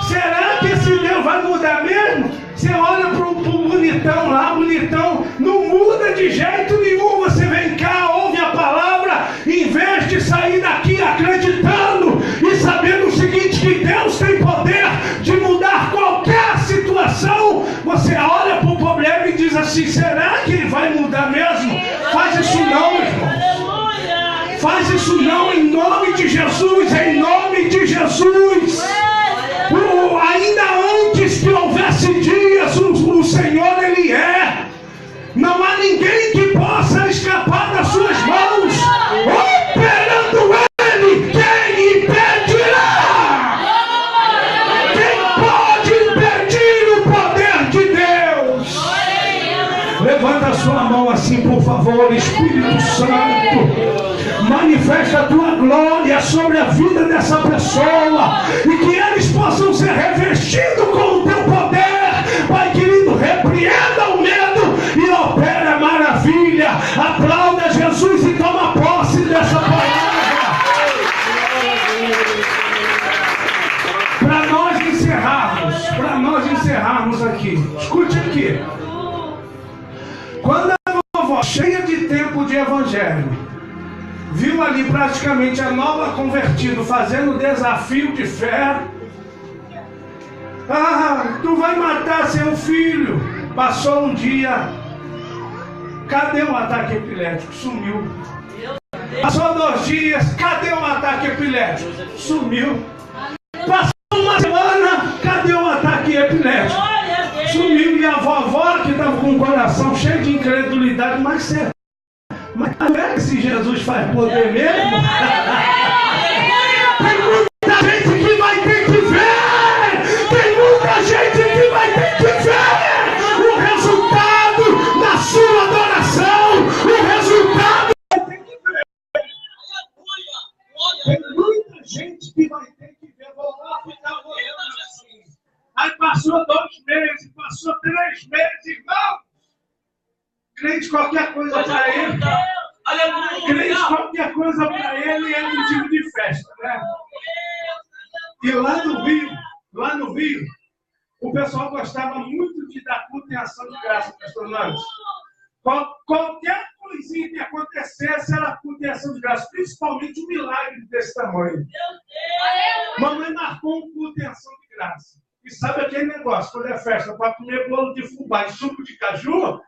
Será que esse Deus vai mudar mesmo? Você olha para o bonitão lá, bonitão, não muda de jeito nenhum. Você vem cá, ouve a palavra, em vez de sair daqui acreditando e sabendo o seguinte, que Deus tem poder de mudar qualquer situação, você olha para o problema e diz assim: será que Ele vai mudar mesmo? Faz isso não, irmãos. Faz isso não, em nome de Jesus, em nome de Jesus. Ainda antes que houvesse dias, o Senhor Ele é. Não há ninguém que possa escapar das suas mãos. Operando Ele, quem impedirá? Quem pode impedir o poder de Deus? Levanta a sua mão assim, por favor. Espírito Santo, manifesta a tua glória sobre a vida dessa pessoa e que eles possam ser revestidos com o teu poder. Pai querido, repreenda o medo e opera a maravilha. Aplauda Jesus e toma posse dessa palavra. Para nós encerrarmos aqui, escute aqui. Quando a vovó, cheia de tempo de evangelho, viu ali praticamente a nova convertida fazendo desafio de fé. Tu vai matar seu filho. Passou um dia, cadê o ataque epilético? Sumiu. Passou 2 dias, cadê o ataque epilético? Sumiu. Passou uma semana, cadê o ataque epilético? Sumiu. E a vovó, que estava com o coração cheio de incredulidade, mas será que se Jesus faz poder mesmo? Tem muita gente que vai ter que ver! Tem muita gente que vai ter gente que vai ter que ver, vou lá ficar olhando assim. Aí passou 2 meses, passou 3 meses, irmão. Crente, qualquer coisa para ele. Crente, qualquer coisa para ele é motivo de festa, né? E lá no Rio, o pessoal gostava muito de dar culto em ação de graça, pastor Nando. Qualquer coisinha que acontecesse era culto em ação de graça, principalmente um milagre desse tamanho. Mamãe marcou um culto em ação de graça. E sabe aquele negócio, quando é festa para comer bolo de fubá e suco de caju,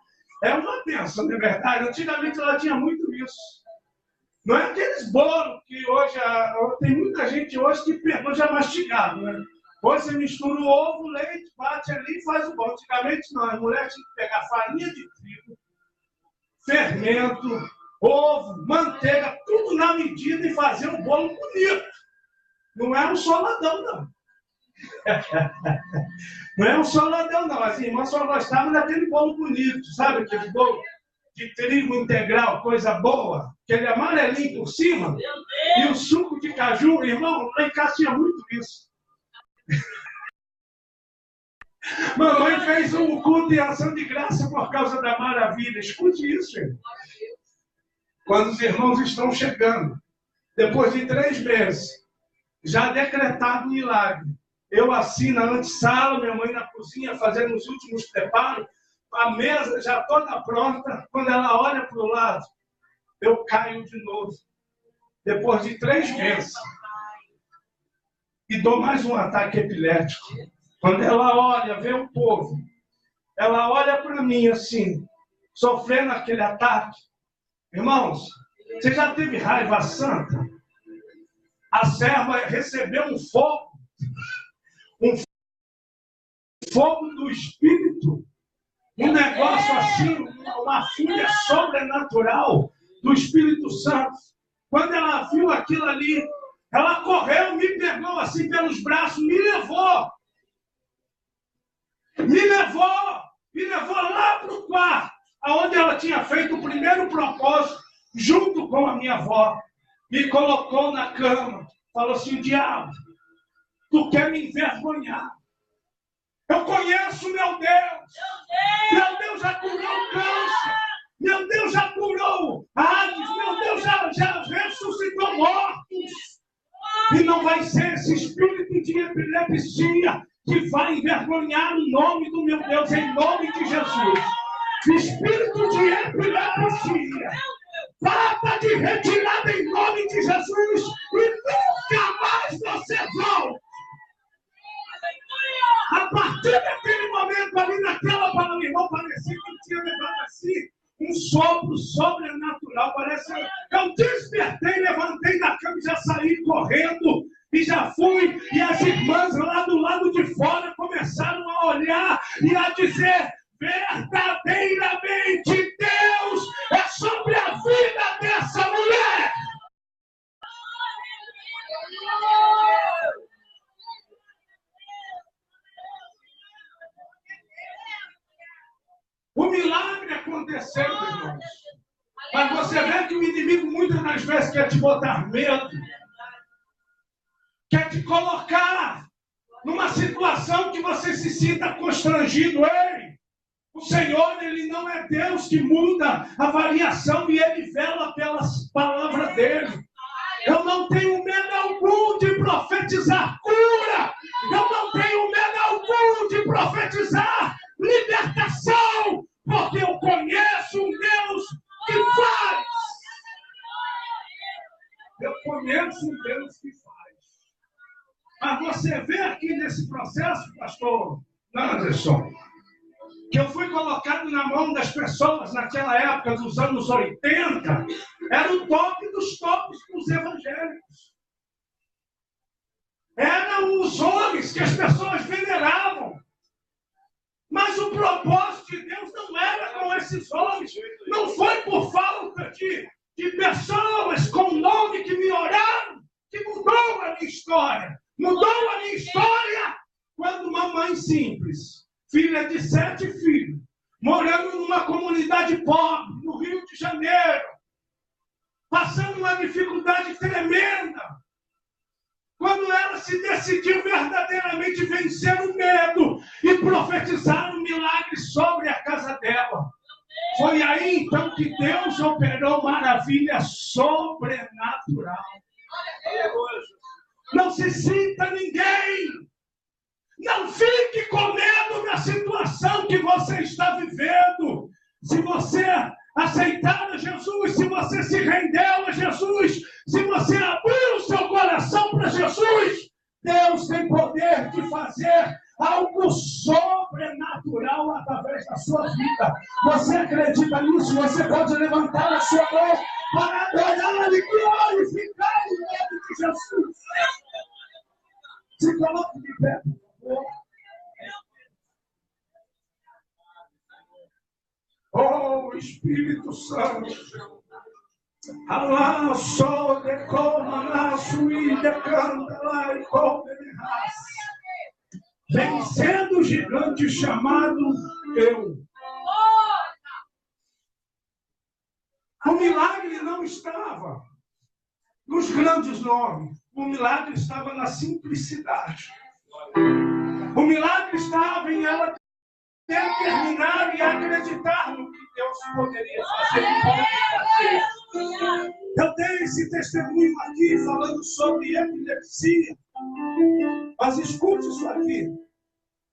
é uma bênção, não é verdade? Antigamente ela tinha muito isso. Não é aqueles bolos que hoje, tem muita gente hoje que pegou já mastigado, né? Hoje você mistura o ovo, leite, bate ali e faz o bolo. Antigamente não, as mulheres tinham que pegar farinha de trigo, fermento, ovo, manteiga, tudo na medida e fazer um bolo bonito. Não é um soladão, não. Não é um soladão, não. As irmãs só gostavam daquele bolo bonito, sabe? Aquele bolo de trigo integral, coisa boa, aquele amarelinho por cima, e o suco de caju, irmão, lá em casa tinha muito isso. Mamãe fez um culto de ação de graça por causa da maravilha. Escute isso, irmão. Quando os irmãos estão chegando, depois de 3 meses, já decretado milagre, eu assim na antessala, minha mãe na cozinha, fazendo os últimos preparos, a mesa já toda pronta. Quando ela olha para o lado, eu caio de novo. Depois de 3 meses. E dou mais um ataque epilético. Quando ela olha, vê o povo, ela olha para mim assim, sofrendo aquele ataque. Irmãos, você já teve raiva santa? A serva recebeu um fogo do Espírito, um negócio assim, uma fúria sobrenatural do Espírito Santo. Quando ela viu aquilo ali, ela correu, me pegou assim pelos braços, me levou lá para o quarto, onde ela tinha feito o primeiro propósito, junto com a minha avó. Me colocou na cama, falou assim: diabo, tu quer me envergonhar? Eu conheço meu Deus. Meu Deus já curou o câncer. Meu Deus já curou AIDS. Meu Deus já ressuscitou mortos. E não vai ser esse espírito de epilepsia que vai envergonhar o nome do meu Deus, em nome de Jesus. Espírito de epilepsia, falta de retirada em nome de Jesus e nunca mais você volta. A partir daquele momento ali naquela para o irmão, parecia que tinha levado assim um sopro sobrenatural. Parece que eu despertei, levantei da cama e já saí correndo e já fui. E as irmãs lá do lado de fora começaram a olhar e a dizer: verdadeiramente Deus é sobre a vida dessa mulher. O milagre aconteceu, irmãos. Mas você vê que o inimigo muitas das vezes quer te botar medo, quer te colocar numa situação que você se sinta constrangido. Ei, o Senhor, Ele não é Deus que muda a variação e Ele vela pelas palavras dEle. Eu não tenho medo algum de profetizar cura. Eu não tenho medo algum de profetizar libertação, porque eu conheço um Deus que faz. Eu conheço um Deus que faz. Mas você vê aqui nesse processo, pastor Anderson, que eu fui colocado na mão das pessoas naquela época dos anos 80, era o top dos tops dos evangélicos. Eram os homens que as pessoas veneravam. Mas o propósito de Deus não era com esses homens. Não foi por falta de pessoas com nome que me oraram que mudou a minha história. Mudou a minha história quando uma mãe simples, filha de 7 filhos, morando numa comunidade pobre, no Rio de Janeiro, passando uma dificuldade tremenda. se decidiu verdadeiramente vencer o medo e profetizar um milagre sobre a casa dela. Foi aí então que Deus operou maravilha sobrenatural. Não se sinta ninguém. Não fique com medo da situação que você está vivendo. Se você aceitar a Jesus, se você se render a Jesus, se você abrir o seu coração para Jesus, Deus tem poder de fazer algo sobrenatural através da sua vida. Você acredita nisso? Você pode levantar a sua mão para adorar e glorificar o nome de Jesus. Se coloque de pé, por favor. Oh, Espírito Santo. Allah, só de coma na suída, canta lá e come raça. Vencendo o gigante chamado eu. O milagre não estava nos grandes nomes. O milagre estava na simplicidade. O milagre estava em ela determinar e acreditar no que Deus poderia fazer e pode fazer. Eu tenho esse testemunho aqui falando sobre epilepsia. Mas escute isso aqui.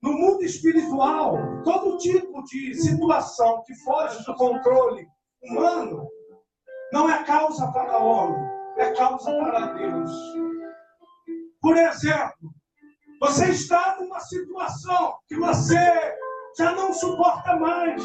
No mundo espiritual, todo tipo de situação que foge do controle humano não é causa para o homem, é causa para Deus. Por exemplo, você está numa situação que você já não suporta mais.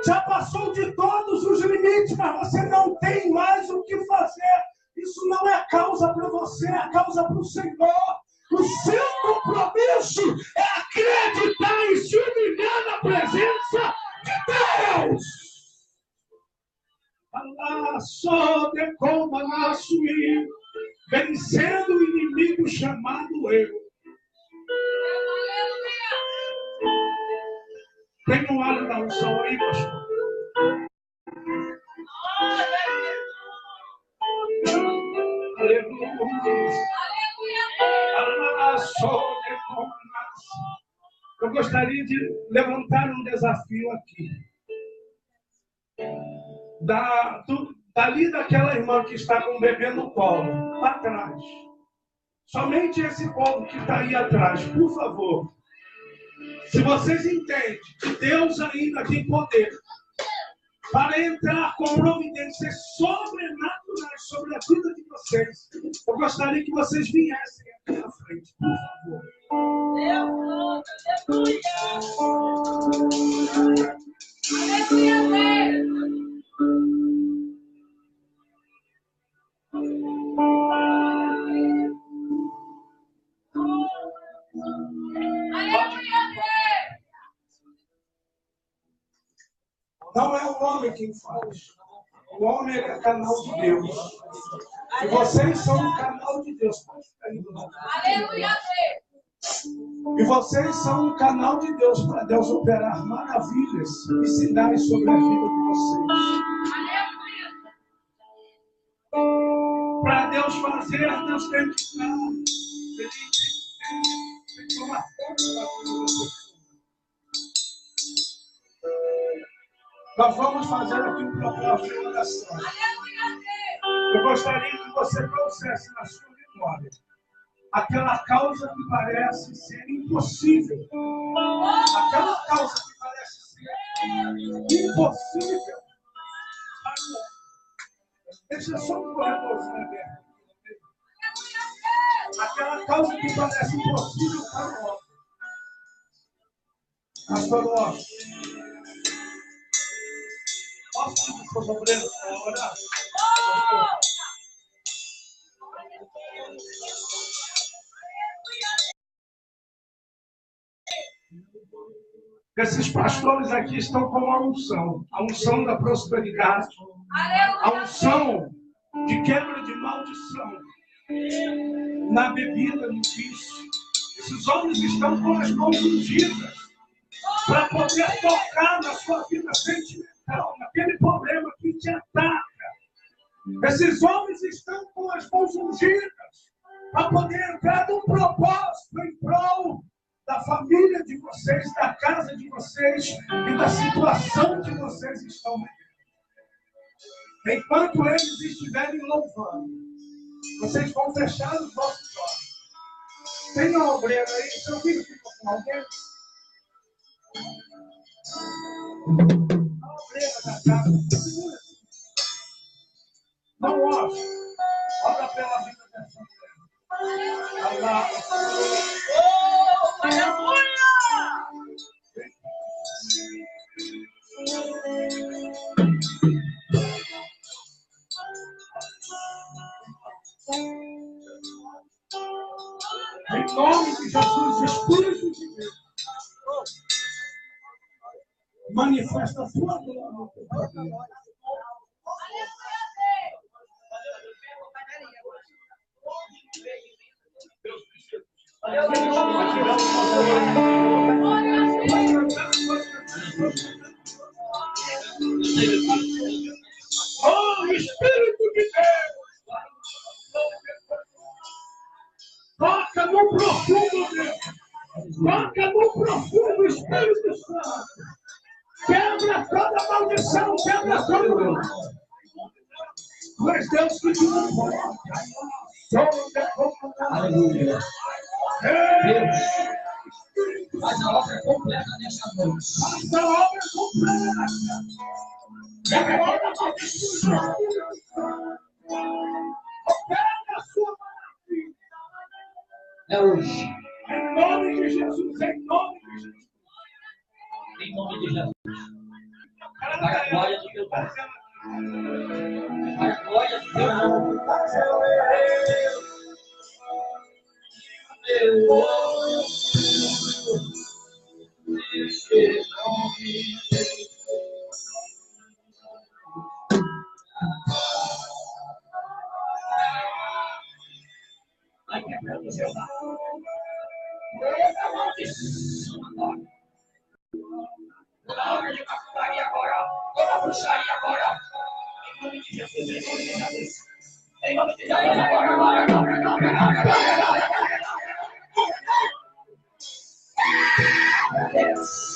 Já passou de todos os limites, mas você não tem mais o que fazer. Isso não é causa para você, é causa para o Senhor. O seu compromisso é acreditar e se humilhar na presença de Deus. Allah só de como nasci, vencendo o inimigo chamado eu. Tem um óleo da unção aí, pastor? Aleluia. Eu gostaria de levantar um desafio aqui. Dali daquela irmã que está com o bebê no colo, lá atrás. Somente esse povo que está aí atrás, por favor. Se vocês entendem que Deus ainda tem poder para entrar com providências sobrenaturais sobre a vida de vocês, eu gostaria que vocês viessem aqui na frente, por favor. Não é o homem quem faz. O homem é canal de Deus. E vocês são um canal de Deus. Aleluia. E vocês são um canal de Deus para Deus operar maravilhas e sinais sobre a vida de vocês. Para Deus fazer, Deus tem que estar. Tem que tomar conta da vida de vocês. Nós vamos fazer aqui um propósito de oração. Eu gostaria que você trouxesse na sua memória aquela causa que parece ser impossível. Aquela causa que parece ser impossível. Deixa só um corredorzinho aberto. Aquela causa que parece impossível para o homem. Pastor Lopes. Posso pedir por favor para orar? Esses pastores aqui estão com a unção da prosperidade, a unção de quebra de maldição, na bebida, no vício. Esses homens estão com as mãos ungidas para poder tocar na sua vida sentimental, naquele problema que te ataca. Esses homens estão com as mãos ungidas para poder entrar num propósito em prol da família de vocês, da casa de vocês e da situação que vocês estão vivendo. Enquanto eles estiverem louvando, vocês vão fechar os vossos olhos. Tem uma obreira aí, seu filho fica com alguém? A obreira da casa, segura. Não ore, ora pela vida dessa mulher. Allah. Oh, aleluia! Em nome de Jesus, Espírito de Deus, manifesta a sua glória. Oh, Espírito de Deus, toca no profundo, Deus. Toca no profundo, Espírito Santo. Quebra toda maldição, quebra todo. Mas Deus que te conforta. Aleluia. Deus, faz a obra completa nessa noite. Faz a obra completa. Quebra a maldição. Opera a sua maravilha. É hoje. Em nome de Jesus, em nome de Jesus. Em nome de Jesus. Para a glória do teu Pai. Para a glória do teu nome. Vai quebrando o seu lado. Toda maldição agora. Toda obra de macumbaria agora. Toda bruxaria agora. Em nome de Jesus, em nome de Jesus. Em nome de Jesus, agora. Deus.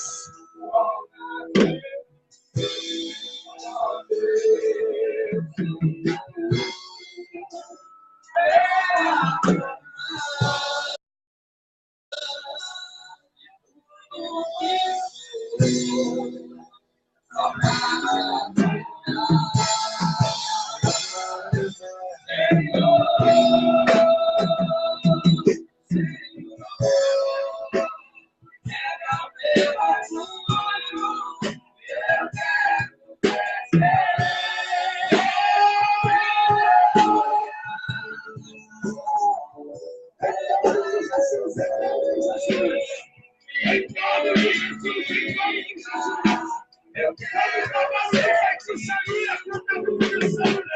Eu quero pra você que sabia que eu estava pensando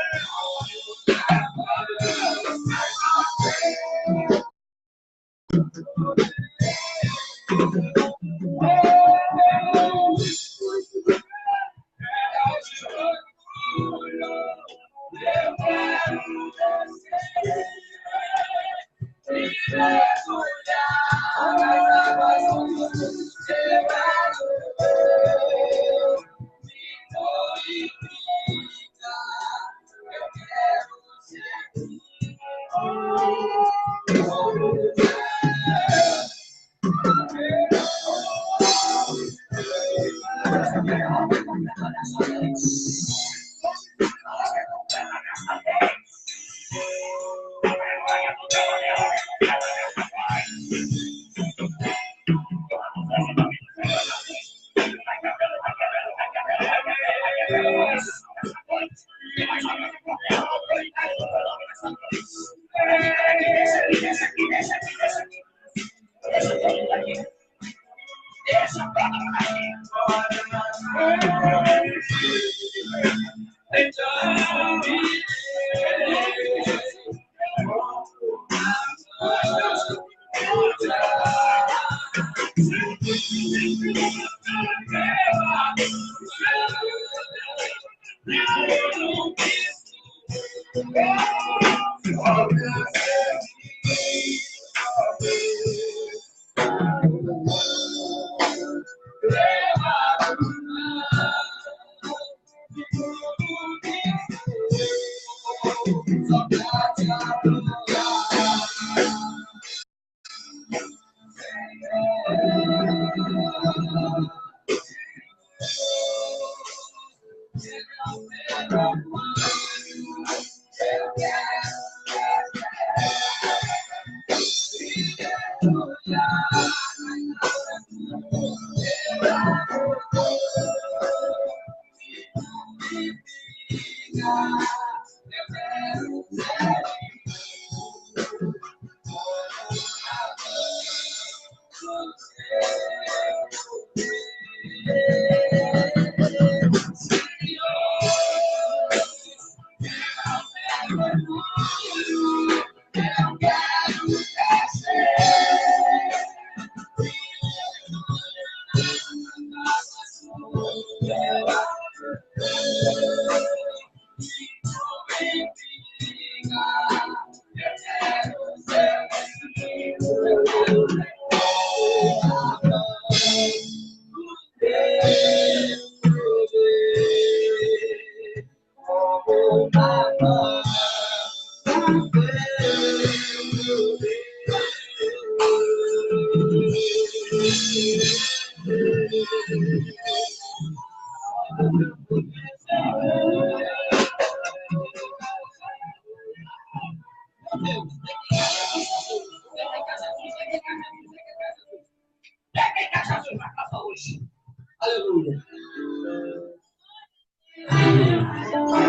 Aleluia.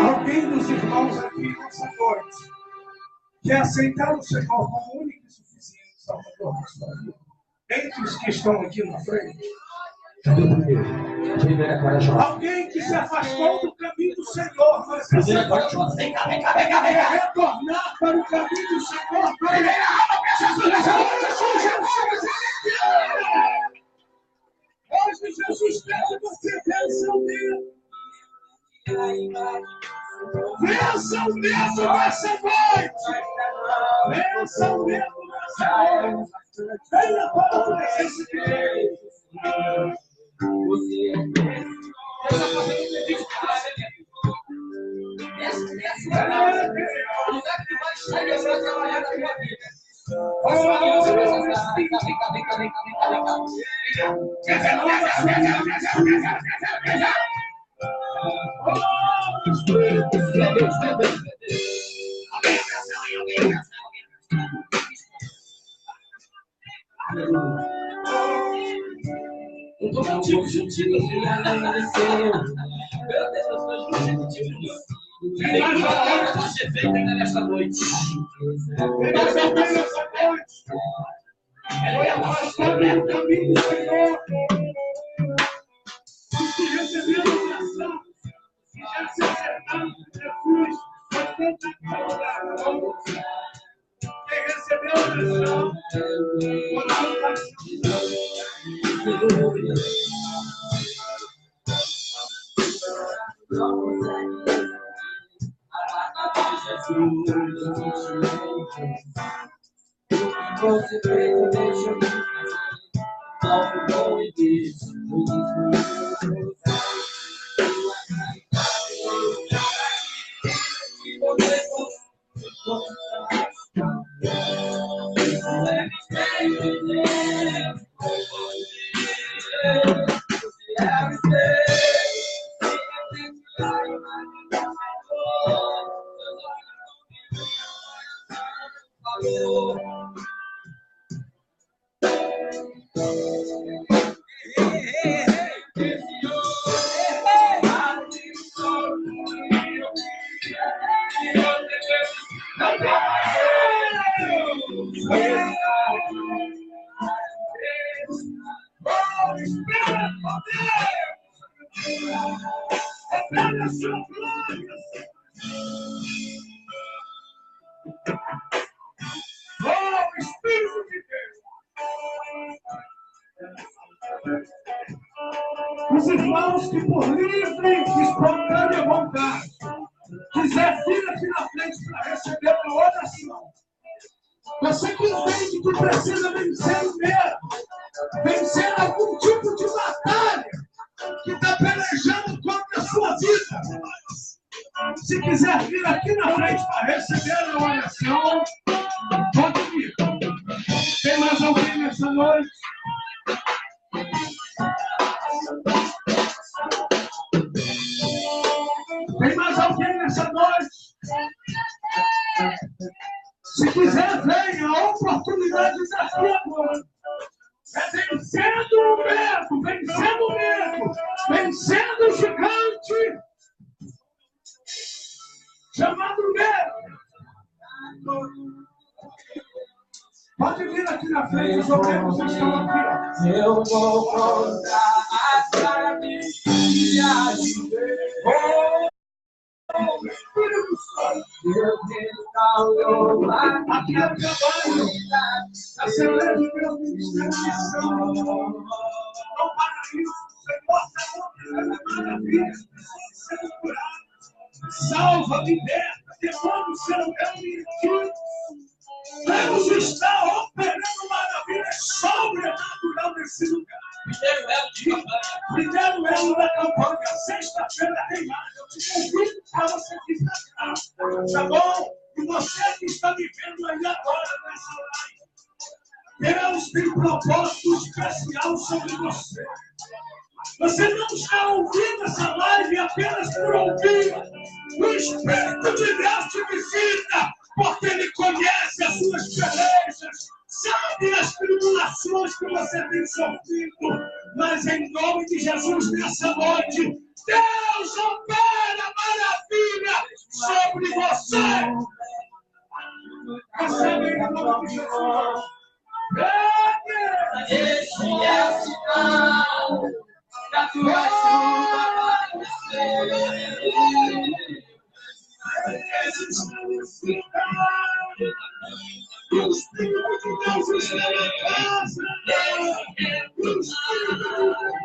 Alguém dos irmãos aqui nessa noite quer aceitar o Senhor como único e suficiente Salvador da sua vida? Entre os que estão aqui na frente. Cadê o primeiro? Alguém que se afastou do caminho do Senhor, mas quer retornar para o caminho do Senhor. Hoje Jesus quer que você vença o medo. Vença o medo nessa noite. Vença o medo nessa noite. Venha para a presença de Deus. Eu tô contigo, juntinho. Meu Deus, eu estou juntinho. Tem mais uma hora para ser feita ainda nesta noite. Nessa noite. É afastar do caminho do Senhor. Se receber a oração, se já se acertar de Jesus, vai tentar quem recebeu a oração, os irmãos que por livre e espontânea vontade quiser vir aqui na frente para receber a oração. Você que entende que precisa vencer o medo, vencer algum tipo de batalha que está pelejando contra a sua vida. Se quiser vir aqui na frente a receber a oração, pode vir. Tem mais alguém nessa noite? Tem mais alguém nessa noite? Se quiser, venha, a oportunidade está aqui agora. É vencendo o medo, vencendo o medo, vencendo o gigante, chamado medo. Pode vir aqui na frente, os obreiros estão aqui. Eu vou contar as maravilhas de Deus. Meu Deus calou aqui é o trabalho, a Assembleia de Deus Ministração. Não para isso, você mostra a maravilha, sendo curado, salva, liberta, demônios serão reunidos. Deus está operando maravilhas sobrenatural nesse lugar. Primeiro elo da campanha, sexta-feira tem mais. Eu te convido para você que está cá, tá bom? E você que está me vendo aí agora nessa live, Deus tem um propósito especial sobre você. Você não está ouvindo essa live apenas por ouvir. O Espírito de Deus te visita, porque Ele conhece as suas pelejas, sabe as tribulações que você tem sofrido. Mas em nome de Jesus, nessa noite, Deus opera maravilha sobre você. Recebe em nome de Jesus. Este é o sinal da tua chuva vai descer. O Espírito de Deus está na casa. O Espírito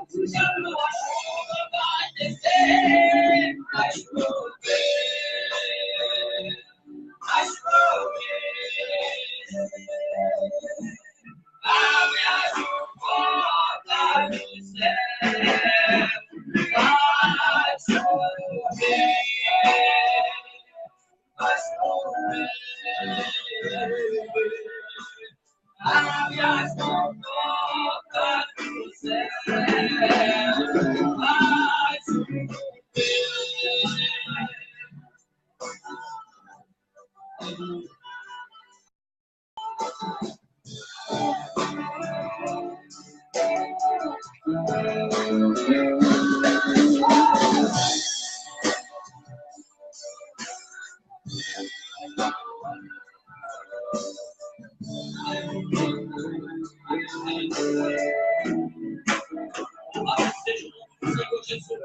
de Deus está na chuva vai descer, vai chover, vai chover. Abre as portas do céu, vai chover, vai chover. Abre as portas do céu, vai chover. Senhor Jesus,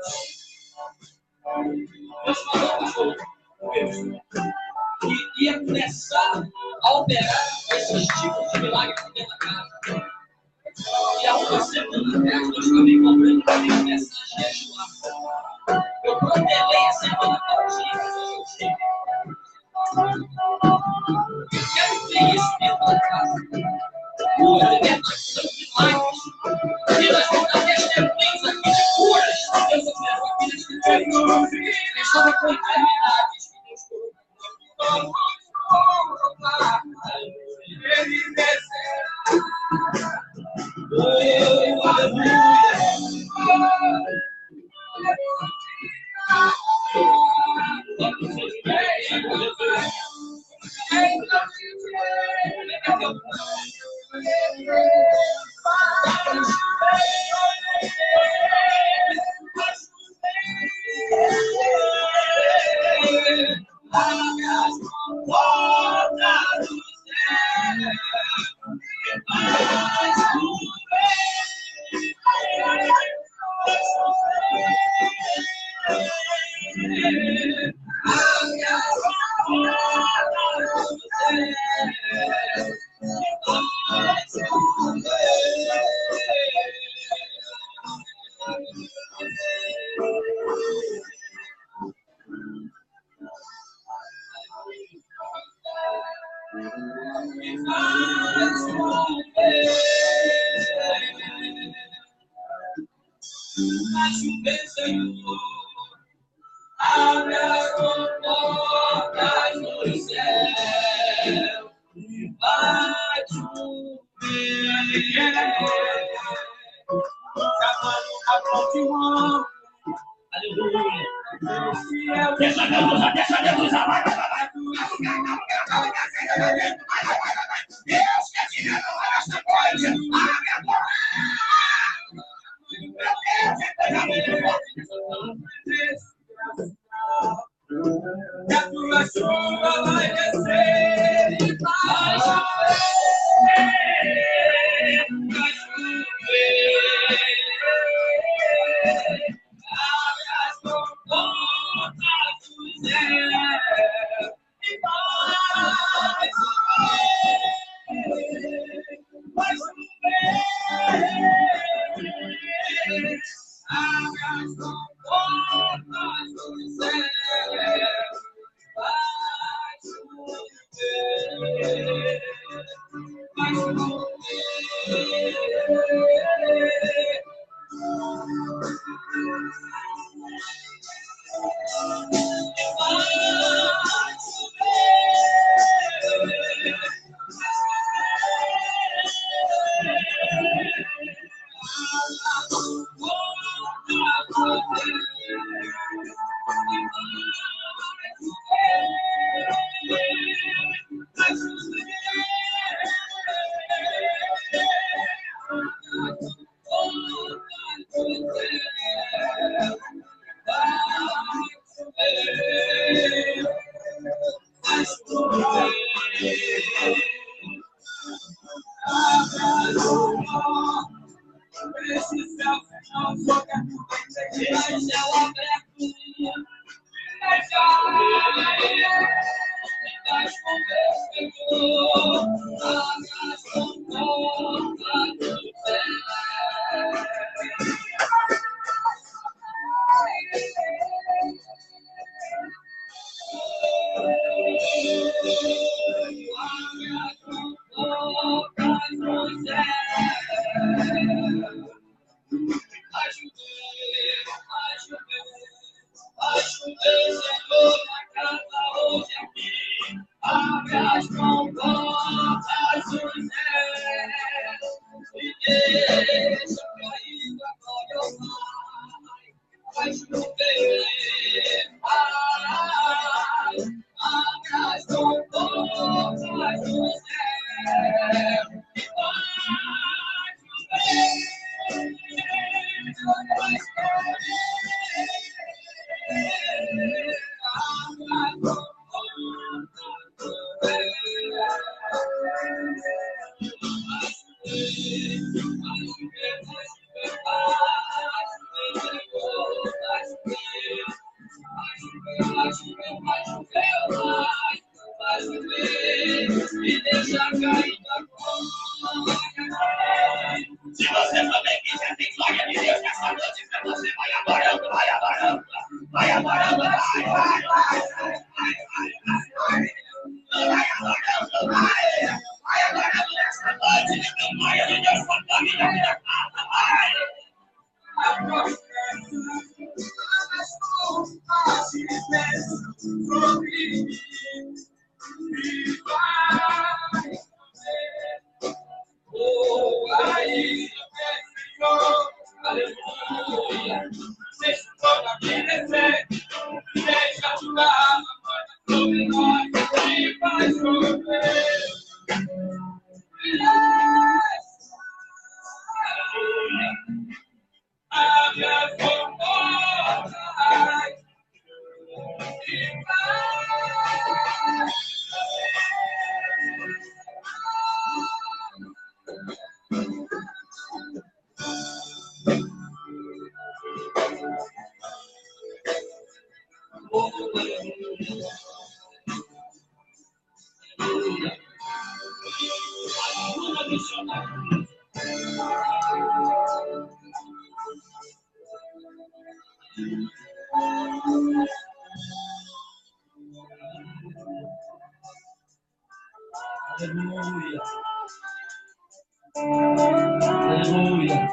Deus falou, pastor, que ia começar a operar esses tipos de milagres dentro da casa. E há uma semana atrás, nós também compramos uma mensagem de lá. Eu protelei a semana todinha, eu cheguei. Eu quero ver isso dentro da casa. Cura, libertação de milagres. E nós vamos dar testemunhos aqui de curas que Deus operou aqui nesse território. Deixando com enfermidades que Deus curou. Ele descerá. Oh, aleluia. Senhor, abre as portas do Aleluia. Deixa Deus usar, deixa Deus usar. Vai. Deus quer tirar essa coisa. Que a tua chuva vai descer e vai chover. Vai chover. Abre as portas do céu e vai chover. Vai chover. Abre as portas do céu. Vai chover. Vai Se você também quiser ter glória de Deus nessa noite, você vai adorando, vai adorando, vai adorando, vai adorando nessa noite, a glória de Deus com a família, minha casa, vai. Aleluia. Deixa toda a vida ser, deixa a tua alma sobre nós e vai chover. Aleluia. Abre as portas e vai ajuda missionário. Aleluia. Aleluia.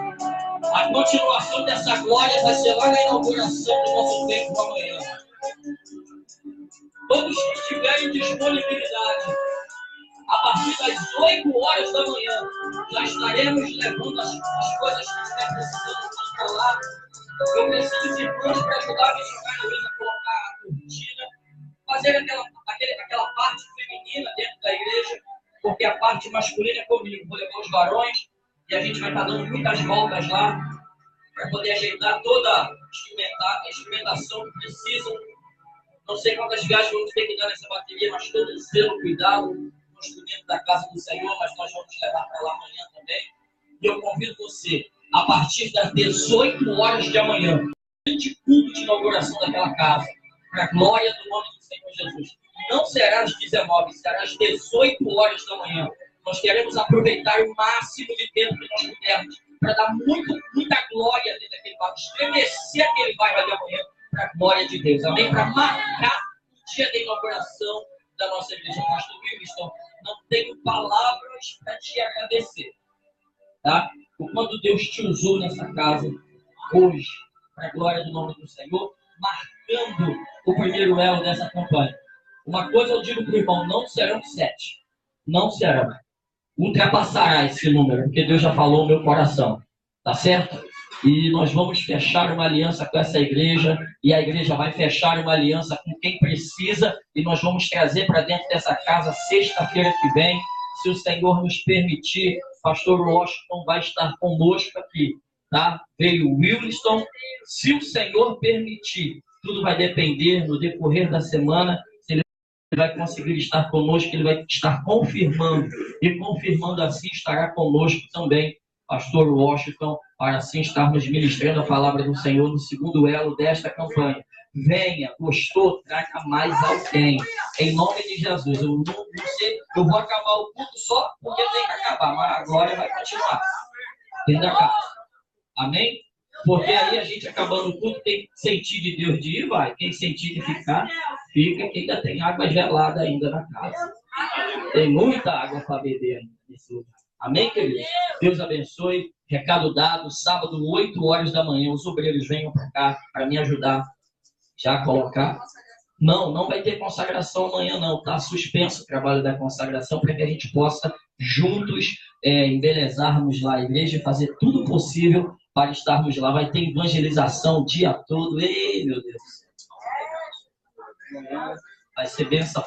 A continuação dessa glória vai ser lá na inauguração do nosso templo amanhã. Todos que estiverem disponibilidade, a partir das 8 horas da manhã, já estaremos levando as coisas que estiver precisando para lá Eu preciso de irmãos para ajudar a missionária Luísa a colocar a cortina, fazer aquela parte feminina dentro da igreja, porque a parte masculina é comigo. Vou levar os varões e a gente vai estar dando muitas voltas lá para poder ajeitar toda a instrumentação que precisam. Não sei quantas viagens vamos ter que dar nessa bateria, mas todo zelo, cuidado no instrumento da casa do Senhor, mas nós vamos levar para lá amanhã também. E eu convido você, a partir das 18 horas de amanhã, grande culto de inauguração daquela casa, para a glória do nome do Senhor Jesus. Não será às 19, será às 18 horas da manhã. Nós queremos aproveitar o máximo de tempo que nós pudermos, para dar muita glória dentro daquele bairro, estremecer aquele bairro ali amanhã, para a glória de Deus. Amém? Para marcar o dia da inauguração da nossa igreja. Pastor Wilson, não tenho palavras para te agradecer. Tá? Por quando Deus te usou nessa casa hoje, para a glória do nome do Senhor, marcando o primeiro elo dessa campanha. Uma coisa eu digo para o irmão, não serão 7. Não serão. Ultrapassará esse número, porque Deus já falou no meu coração. Tá certo? E nós vamos fechar uma aliança com essa igreja, e a igreja vai fechar uma aliança com quem precisa, e nós vamos trazer para dentro dessa casa sexta-feira que vem, se o Senhor nos permitir. Pastor Washington vai estar conosco aqui, tá? Veio o Williston, se o Senhor permitir, tudo vai depender no decorrer da semana, se ele vai conseguir estar conosco, ele vai estar confirmando, e confirmando assim estará conosco também Pastor Washington, para assim estarmos ministrando a palavra do Senhor no segundo elo desta campanha. Venha, gostou, traga mais alguém. Em nome de Jesus. Eu não sei, eu vou acabar o culto só porque tem que acabar, mas a glória vai continuar. Dentro da casa. Amém? Porque aí a gente acabando o culto, tem sentir de Deus de ir, vai. Quem sentir de ficar, fica, que ainda tem água gelada ainda na casa. Tem muita água para beber nesse lugar. Amém, queridos? Deus abençoe. Recado dado, sábado, 8 horas da manhã, os obreiros venham para cá para me ajudar já a colocar. Não vai ter consagração amanhã não, tá? Suspenso o trabalho da consagração para que a gente possa juntos embelezarmos lá a igreja e fazer tudo possível para estarmos lá. Vai ter evangelização o dia todo. Ei, meu Deus. Vai ser benção.